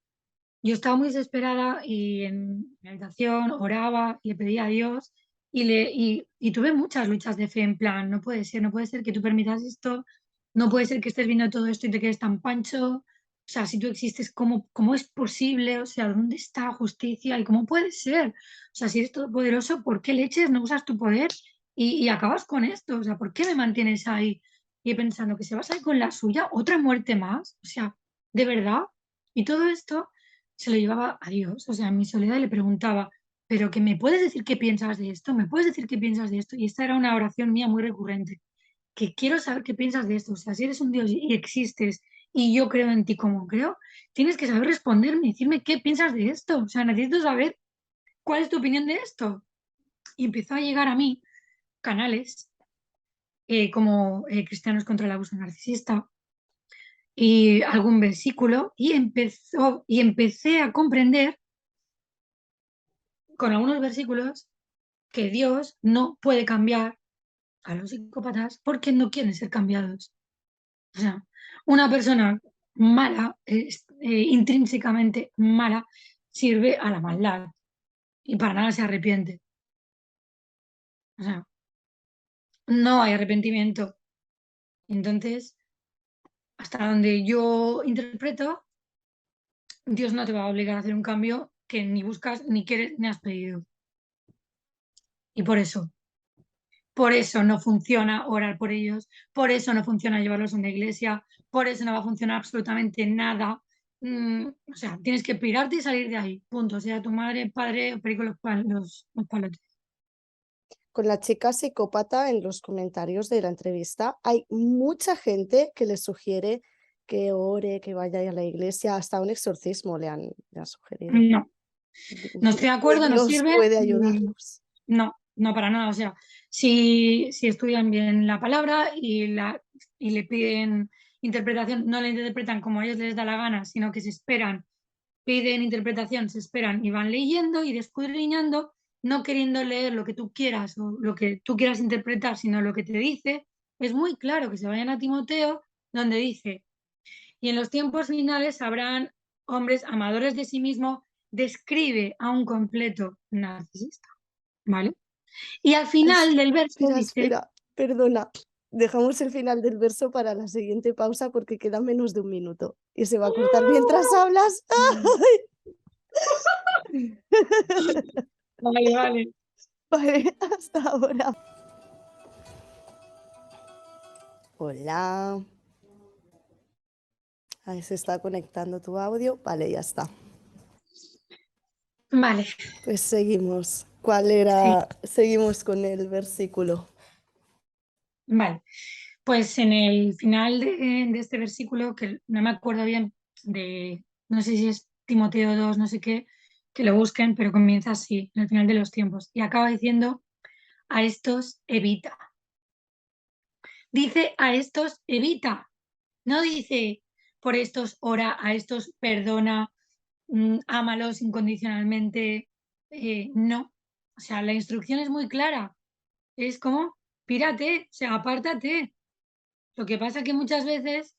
yo estaba muy desesperada y en mi habitación oraba, le pedía a Dios y tuve muchas luchas de fe en plan, no puede ser que tú permitas esto, no puede ser que estés viendo todo esto y te quedes tan pancho. O sea, si tú existes, ¿cómo es posible? O sea, ¿dónde está la justicia? ¿Y cómo puede ser? O sea, si eres todopoderoso, ¿por qué leches no usas tu poder y acabas con esto? O sea, ¿por qué me mantienes ahí? Y pensando que se vas a ir con la suya, otra muerte más. O sea, ¿de verdad? Y todo esto se lo llevaba a Dios. O sea, en mi soledad le preguntaba, pero que me puedes decir qué piensas de esto, me puedes decir qué piensas de esto. Y esta era una oración mía muy recurrente, que quiero saber qué piensas de esto. O sea, si eres un Dios y existes y yo creo en ti como creo, tienes que saber responderme, decirme qué piensas de esto. O sea, necesito saber cuál es tu opinión de esto. Y empezó a llegar a mí canales como Cristianos contra el Abuso Narcisista y algún versículo y empecé a comprender con algunos versículos que Dios no puede cambiar a los psicópatas porque no quieren ser cambiados. O sea, una persona mala, intrínsecamente mala, sirve a la maldad y para nada se arrepiente. O sea, no hay arrepentimiento. Entonces, hasta donde yo interpreto, Dios no te va a obligar a hacer un cambio que ni buscas, ni quieres, ni has pedido. Y por eso no funciona orar por ellos, por eso no funciona llevarlos a una iglesia, por eso no va a funcionar absolutamente nada o sea, tienes que pirarte y salir de ahí, punto. Sea tu madre, padre o perico los palotes. Con la chica psicópata en los comentarios de la entrevista, hay mucha gente que le sugiere que ore, que vaya a la iglesia, hasta un exorcismo le han sugerido. No, no estoy de Ni acuerdo, no Dios sirve. puede Y ayudarlos. no, no para nada. O sea, si estudian bien la palabra y le piden interpretación, no la interpretan como a ellos les da la gana, sino que se esperan, piden interpretación, se esperan y van leyendo y descudriñando, no queriendo leer lo que tú quieras o lo que tú quieras interpretar, sino lo que te dice. Es muy claro que se vayan a Timoteo, donde dice: y en los tiempos finales habrán hombres amadores de sí mismo, describe a un completo narcisista, ¿vale? Y al final del verso Espera, dice, espera, perdona. Dejamos el final del verso para la siguiente pausa porque queda menos de un minuto y se va a cortar mientras hablas. vale, vale. Vale, hasta ahora. Hola. Ahí se está conectando tu audio. Vale, ya está. Vale, Pues seguimos. ¿Cuál sí, era? Seguimos con el versículo. vale. Pues en el final de este versículo, que no me acuerdo bien de, no sé si es Timoteo 2 no sé qué, que lo busquen, pero comienza así, en el final de los tiempos, y acaba diciendo: a estos evita. Dice: a estos evita, no dice: por estos ora, a estos perdona, ámalos incondicionalmente. No, o sea, la instrucción es muy clara, es como: pírate, o sea, apártate. Lo que pasa es que muchas veces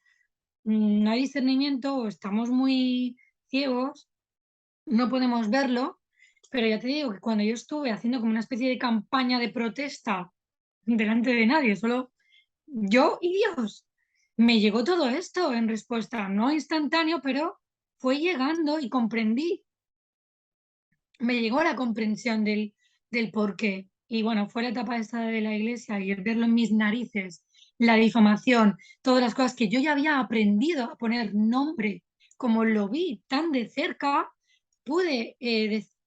no hay discernimiento o estamos muy ciegos, no podemos verlo, pero ya te digo que cuando yo estuve haciendo como una especie de campaña de protesta delante de nadie, solo yo y Dios, me llegó todo esto en respuesta, no instantáneo, pero fue llegando y comprendí, me llegó la comprensión del por qué. Y bueno, fue la etapa esta de la iglesia y el verlo en mis narices, la difamación, todas las cosas que yo ya había aprendido a poner nombre, como lo vi tan de cerca, pude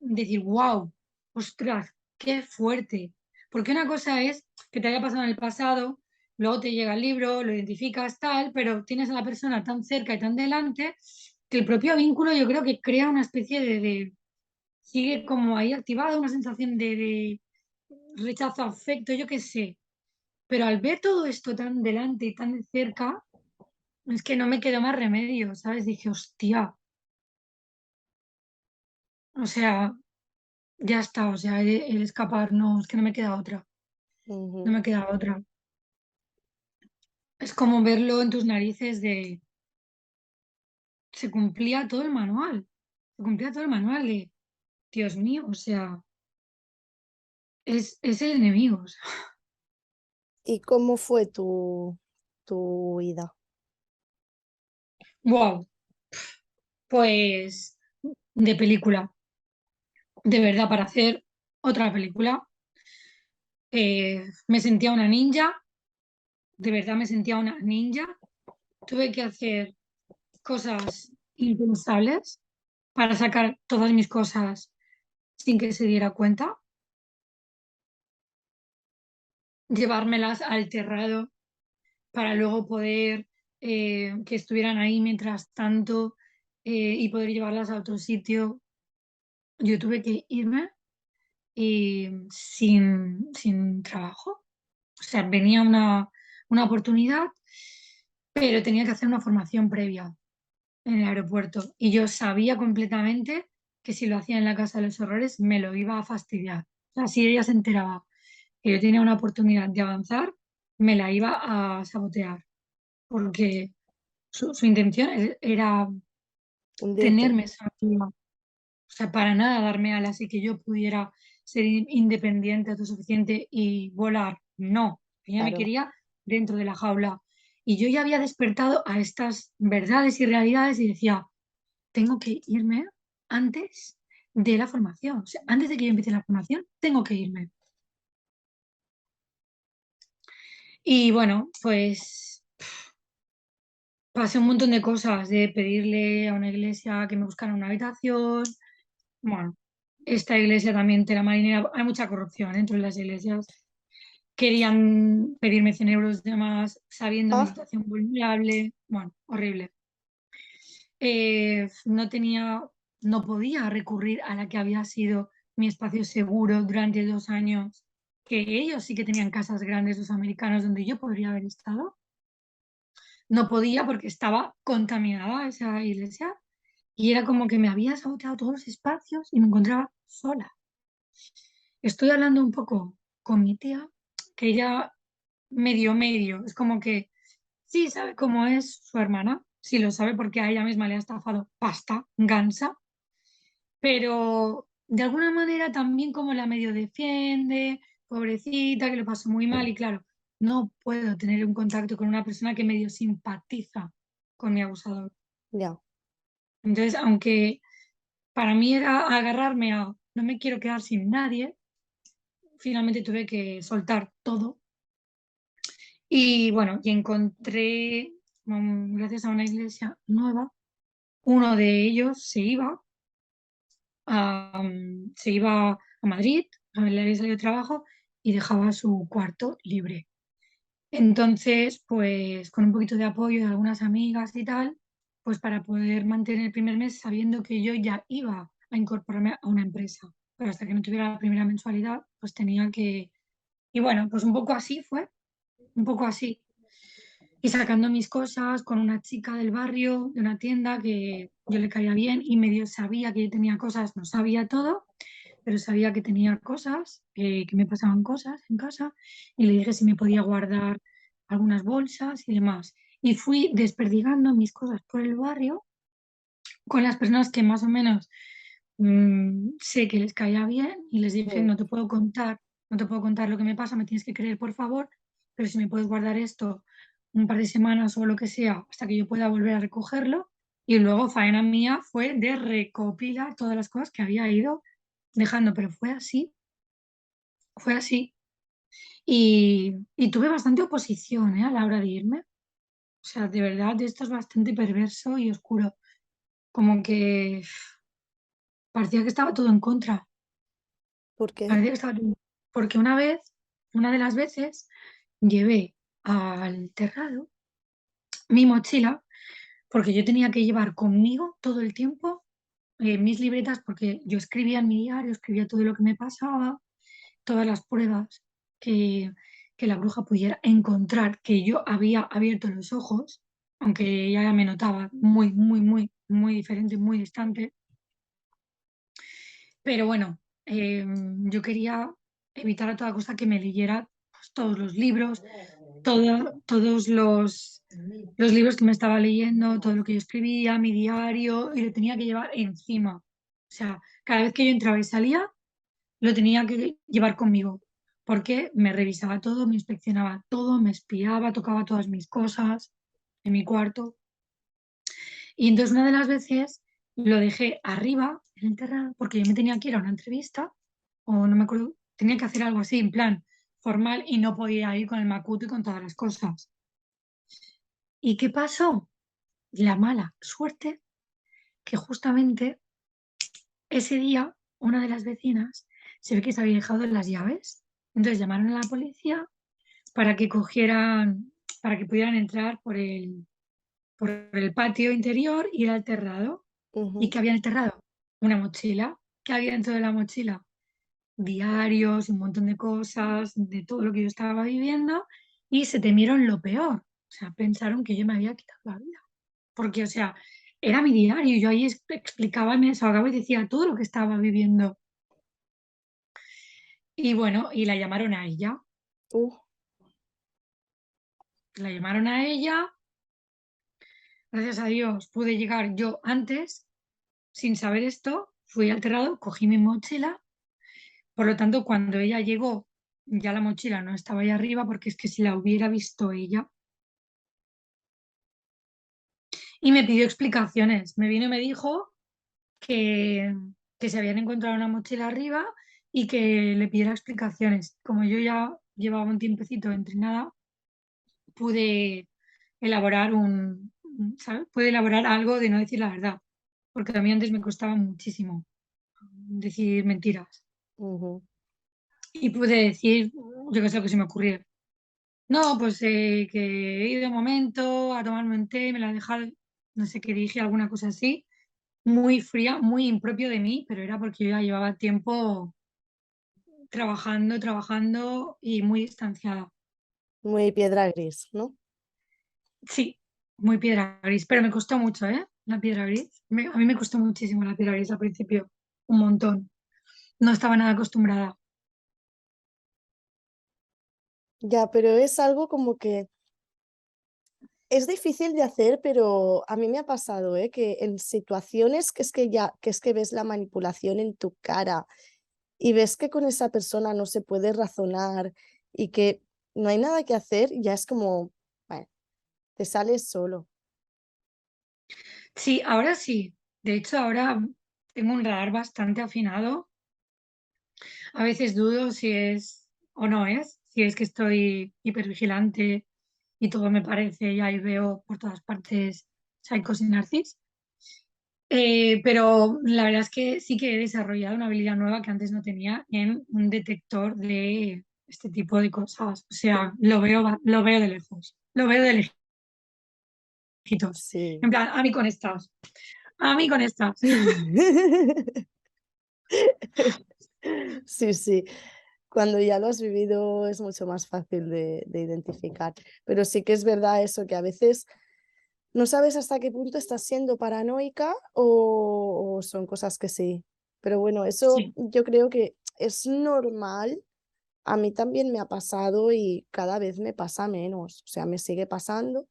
decir: wow, ostras, qué fuerte. Porque una cosa es que te haya pasado en el pasado, luego te llega el libro, lo identificas tal, pero tienes a la persona tan cerca y tan delante que el propio vínculo yo creo que crea una especie sigue como ahí activada una sensación de rechazo, afecto, yo qué sé. Pero al ver todo esto tan delante y tan de cerca, es que no me quedó más remedio, ¿sabes? Dije: hostia, o sea, ya está, o sea, el escapar, no, es que no me queda otra, no Ujú. me queda otra. Es como verlo en tus narices de, se cumplía todo el manual, se cumplía todo el manual de, Dios mío, o sea, es el enemigo. O sea. ¿Y cómo fue tu ida? Wow, pues de película. De verdad, para hacer otra película, me sentía una ninja, de verdad me sentía una ninja. Tuve que hacer cosas impensables para sacar todas mis cosas sin que se diera cuenta, llevármelas al terrado para luego poder que estuvieran ahí mientras tanto y poder llevarlas a otro sitio. Yo tuve que irme sin trabajo. O sea, venía una oportunidad, pero tenía que hacer una formación previa en el aeropuerto. Y yo sabía completamente que si lo hacía en la Casa de los Horrores me lo iba a fastidiar. O sea, si ella se enteraba que yo tenía una oportunidad de avanzar, me la iba a sabotear, porque su intención era Hundirte. tenerme sometida. O sea, para nada darme alas y que yo pudiera ser independiente, autosuficiente y volar. No, ella me Claro. quería dentro de la jaula. Y yo ya había despertado a estas verdades y realidades y decía: tengo que irme antes de la formación. O sea, antes de que yo empiece la formación, tengo que irme. Y bueno, pues pasé un montón de cosas, de pedirle a una iglesia que me buscara una habitación. Bueno, esta iglesia también, tela marinera, hay mucha corrupción dentro de las iglesias. Querían pedirme 100 euros de más, sabiendo mi Ah, situación vulnerable. Bueno, horrible. No tenía, no podía recurrir a la que había sido mi espacio seguro durante 2 años, que ellos sí que tenían casas grandes, los americanos, donde yo podría haber estado. No podía porque estaba contaminada esa iglesia y era como que me había saboteado todos los espacios y me encontraba sola. Estoy hablando un poco con mi tía, que ella medio medio, es como que sí sabe cómo es su hermana, sí lo sabe porque a ella misma le ha estafado pasta, gansa, pero de alguna manera también como la medio defiende, pobrecita, que lo pasó muy mal y claro, no puedo tener un contacto con una persona que medio simpatiza con mi abusador. ya, Entonces, aunque para mí era agarrarme a no me quiero quedar sin nadie, finalmente tuve que soltar todo. Y bueno, y encontré, gracias a una iglesia nueva, uno de ellos se iba a Madrid, le había salido trabajo y dejaba su cuarto libre. Entonces, pues con un poquito de apoyo de algunas amigas y tal, pues para poder mantener el primer mes sabiendo que yo ya iba a incorporarme a una empresa, pero hasta que no tuviera la primera mensualidad, pues tenía que... Y bueno, pues un poco así fue, un poco así. Y sacando mis cosas con una chica del barrio, de una tienda que yo le caía bien y medio sabía que yo tenía cosas, no sabía todo, pero sabía que tenía cosas, que me pasaban cosas en casa y le dije si me podía guardar algunas bolsas y demás. Y fui desperdigando mis cosas por el barrio con las personas que más o menos sé que les caía bien y les dije, mm, no te puedo contar lo que me pasa, me tienes que creer, por favor, pero si me puedes guardar esto un par de semanas o lo que sea hasta que yo pueda volver a recogerlo. Y luego faena mía fue de recopilar todas las cosas que había ido dejando, pero fue así, fue así. Y tuve bastante oposición, a la hora de irme. O sea, de verdad, esto es bastante perverso y oscuro. Como que parecía que estaba todo en contra. ¿por qué? Parecía que estaba todo... Porque una vez, una de las veces, llevé al terrado mi mochila, porque yo tenía que llevar conmigo todo el tiempo mis libretas, porque yo escribía en mi diario, escribía todo lo que me pasaba, todas las pruebas que, que la bruja pudiera encontrar que yo había abierto los ojos, aunque ella ya me notaba muy, muy, muy, muy diferente, muy distante. Pero bueno, yo quería evitar a toda costa que me leyera pues, todos los libros, todos los libros que me estaba leyendo, todo lo que yo escribía, mi diario, y lo tenía que llevar encima. O sea, cada vez que yo entraba y salía, lo tenía que llevar conmigo, porque me revisaba todo, me inspeccionaba todo, me espiaba, tocaba todas mis cosas en mi cuarto. Y entonces una de las veces lo dejé arriba en el terrado porque yo me tenía que ir a una entrevista o no me acuerdo, tenía que hacer algo así en plan formal y no podía ir con el macuto y con todas las cosas. ¿Y qué pasó? La mala suerte que justamente ese día una de las vecinas se ve que se había dejado las llaves. Entonces llamaron a la policía para que cogieran, para que pudieran entrar por el patio interior y ir al terrado. ¿Y Ujú. qué había en el terrado? Una mochila. ¿Qué había dentro de la mochila? Diarios, un montón de cosas, de todo lo que yo estaba viviendo, y se temieron lo peor. O sea, pensaron que yo me había quitado la vida. Porque, o sea, era mi diario. Yo ahí explicaba y me desahogaba y decía todo lo que estaba viviendo. Y bueno, y la llamaron a ella. Uh, La llamaron a ella. Gracias a Dios pude llegar yo antes, sin saber esto. Fui al terrado, cogí mi mochila. Por lo tanto, cuando ella llegó, ya la mochila no estaba ahí arriba, porque es que si la hubiera visto ella, y me pidió explicaciones. Me vino y me dijo que, que se habían encontrado una mochila arriba y que le pidiera explicaciones. Como yo ya llevaba un tiempecito entrenada, pude elaborar ¿sabes? Puede elaborar algo de no decir la verdad, porque a mí antes me costaba muchísimo decir mentiras. Ujú. Y pude decir, yo qué sé lo que se me ocurriera. No, pues que he ido un momento a tomarme un té, me la he dejado, no sé qué dije, alguna cosa así, muy fría, muy impropio de mí, pero era porque yo ya llevaba tiempo trabajando, trabajando y muy distanciada. Muy piedra gris, ¿no? Sí, muy piedra gris, pero me costó mucho, ¿eh? La piedra gris. A mí me costó muchísimo la piedra gris al principio, un montón. No estaba nada acostumbrada. Ya, pero es algo como que es difícil de hacer, pero a mí me ha pasado, ¿eh? Que en situaciones que es que ves la manipulación en tu cara y ves que con esa persona no se puede razonar y que no hay nada que hacer, ya es como, bueno, te sales solo. Sí, ahora sí. De hecho, ahora tengo un radar bastante afinado. A veces dudo si es o no es, si es que estoy hipervigilante y todo me parece y ahí veo por todas partes psicos y narcis. Pero la verdad es que sí que he desarrollado una habilidad nueva que antes no tenía en un detector de este tipo de cosas. O sea, lo veo de lejos, lo veo de lejitos. Sí. En plan, a mí con estas, a mí con estas. Sí, sí. Cuando ya lo has vivido es mucho más fácil de identificar. Pero sí que es verdad eso, que a veces no sabes hasta qué punto estás siendo paranoica o son cosas que sí. Pero bueno, eso Sí, yo creo que es normal. A mí también me ha pasado y cada vez me pasa menos. O sea, me sigue pasando,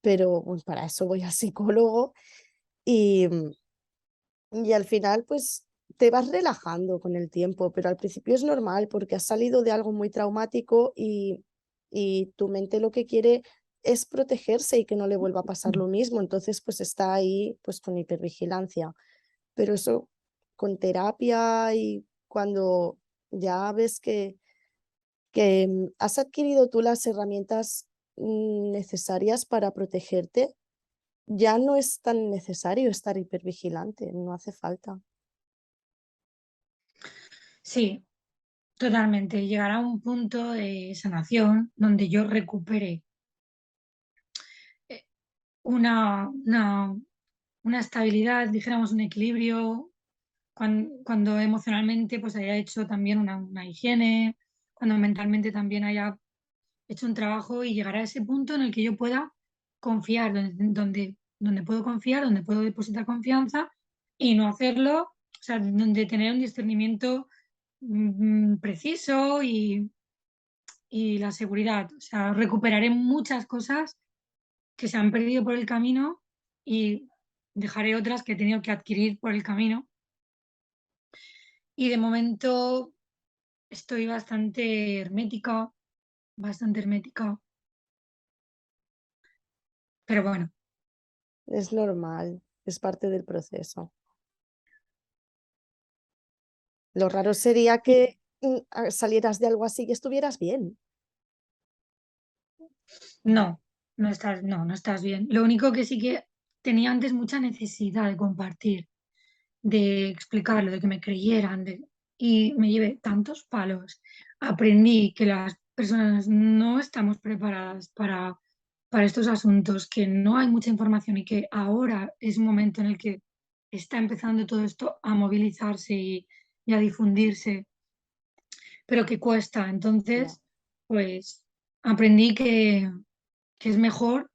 pero pues, para eso voy al psicólogo y, y al final pues te vas relajando con el tiempo, pero al principio es normal porque has salido de algo muy traumático y tu mente lo que quiere es protegerse y que no le vuelva a pasar lo mismo. Entonces pues está ahí pues con hipervigilancia. Pero eso con terapia y cuando ya ves que has adquirido tú las herramientas necesarias para protegerte, ya no es tan necesario estar hipervigilante, no hace falta. sí, totalmente. Llegar a un punto de sanación donde yo recupere eh, una, una, una estabilidad, dijéramos un equilibrio, cuando, emocionalmente pues haya hecho también una higiene, cuando mentalmente también haya hecho un trabajo y llegar a ese punto en el que yo pueda confiar, donde puedo confiar, donde puedo depositar confianza y no hacerlo, o sea, donde tener un discernimiento preciso y la seguridad. O sea, recuperaré muchas cosas que se han perdido por el camino y dejaré otras que he tenido que adquirir por el camino. Y de momento estoy bastante hermética, pero bueno, Es normal, es parte del proceso. Lo raro sería que salieras de algo así y estuvieras bien. no, no estás bien. Lo único que sí que tenía antes mucha necesidad de compartir, de explicarlo, de que me creyeran, y me llevé tantos palos. Aprendí que las personas no estamos preparadas para estos asuntos, que no hay mucha información y que ahora es un momento en el que está empezando todo esto a movilizarse y a difundirse, pero que cuesta. Ya. Entonces, pues aprendí que es mejor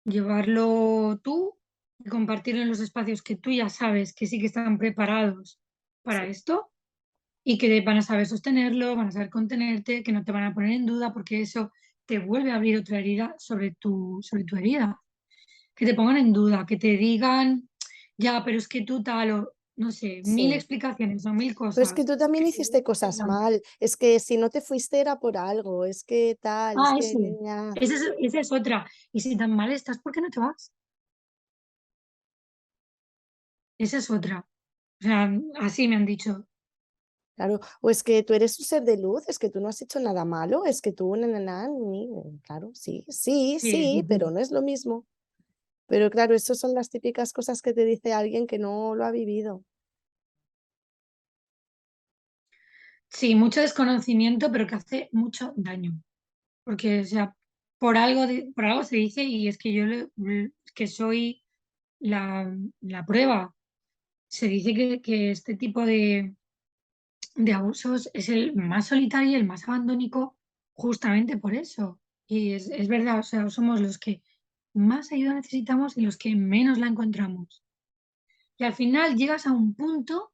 llevarlo tú y compartirlo en los espacios que tú ya sabes que sí que están preparados para Sí, esto y que van a saber sostenerlo, van a saber contenerte, que no te van a poner en duda porque eso te vuelve a abrir otra herida sobre tu herida. Que te pongan en duda, que te digan, ya, pero es que tú tal o no sé, mil sí. explicaciones o mil Pero es que cosas tú también que hiciste cosas mal. Es que si no te fuiste era por algo. Es que tal, es ah, que... eso. ña. Esa es otra. Y si tan mal estás, ¿por qué no te vas? Esa es otra. O sea, así me han dicho. Claro, o es que tú eres un ser de luz, es que tú no has hecho nada malo, es que tú, claro, sí, sí, Sí, sí, sí, sí. pero no es lo mismo. Pero claro, esas son las típicas cosas que te dice alguien que no lo ha vivido. Sí, mucho desconocimiento, pero que hace mucho daño. Porque, o sea, por algo se dice, y es que que soy la prueba. Se dice que este tipo de abusos es el más solitario y el más abandónico justamente por eso. Y es verdad, o sea, somos los que más ayuda necesitamos y los que menos la encontramos. Y al final llegas a un punto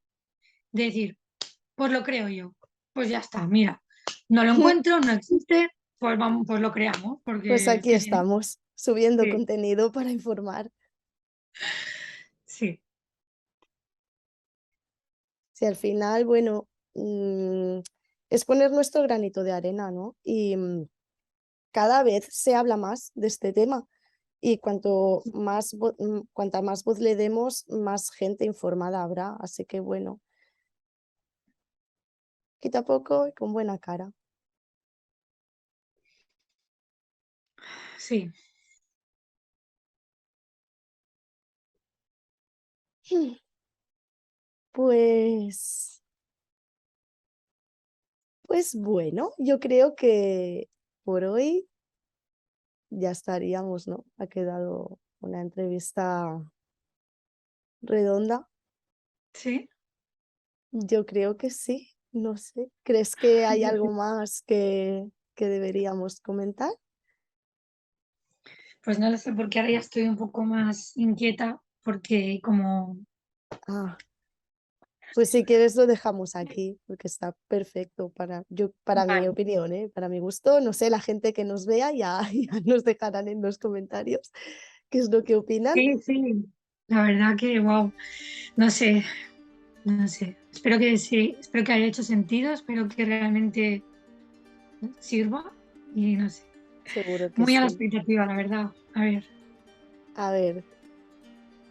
de decir, pues lo creo yo, pues ya está, mira, no lo encuentro, no existe, pues vamos, pues lo creamos, Pues porque es aquí que si no, estamos, subiendo sí, contenido para informar. sí, Si al final, bueno, es poner nuestro granito de arena, ¿no? Y cada vez se habla más de este tema. Y cuanta más voz le demos, más gente informada habrá. Así que bueno, quita poco y con buena cara. sí. Pues, pues bueno, yo creo que por hoy ya estaríamos, ¿no? Ha quedado una entrevista redonda. Sí, Yo creo que sí, no sé. ¿Crees que hay algo más que deberíamos comentar? pues no lo sé, porque ahora ya estoy un poco más inquieta, porque como, Ah, pues si quieres lo dejamos aquí, porque está perfecto para mi vale, opinión, ¿eh? Para mi gusto. No sé, la gente que nos vea ya, ya nos dejarán en los comentarios qué es lo que opinan. sí, sí, la verdad que, wow, no sé, no sé, espero que sí, espero que haya hecho sentido, espero que realmente sirva y no sé, Seguro que muy a la sí. expectativa, la verdad, a ver, A ver,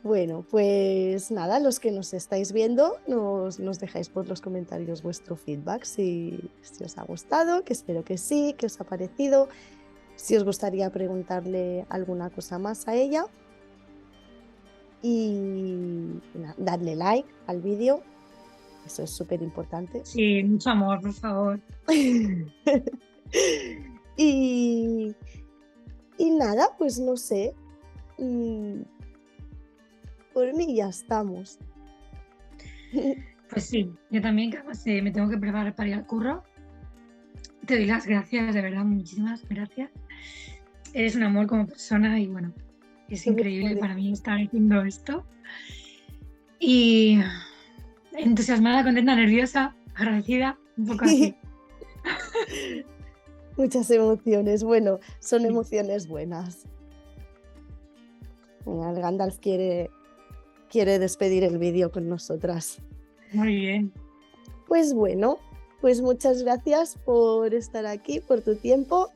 bueno, pues nada, los que nos estáis viendo, nos dejáis por los comentarios vuestro feedback si os ha gustado, que espero que sí, que os ha parecido, si os gustaría preguntarle alguna cosa más a ella y nada, darle like al vídeo, eso es súper importante. sí, mucho amor, por favor, Y, y nada, pues no sé, mm, por mí ya estamos. pues sí, yo también, que además me tengo que preparar para ir al curro, te doy las gracias, de verdad, muchísimas gracias, eres un amor como persona y bueno, es Lo mismo increíble para digo. mí estar haciendo esto. Y entusiasmada, contenta, nerviosa, agradecida, un poco así. Muchas emociones. Bueno, son Sí, emociones buenas. Venga, el Gandalf quiere despedir el vídeo con nosotras. muy bien. Pues bueno, pues muchas gracias por estar aquí, por tu tiempo.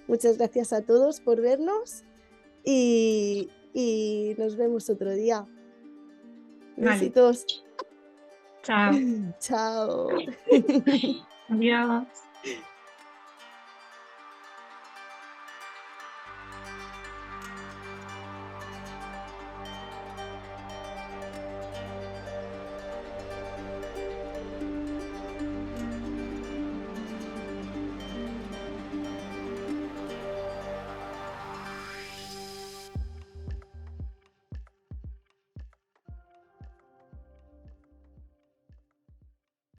Muchas gracias a todos por vernos y nos vemos otro día. Vale, Besitos. chao. Chao. Adiós.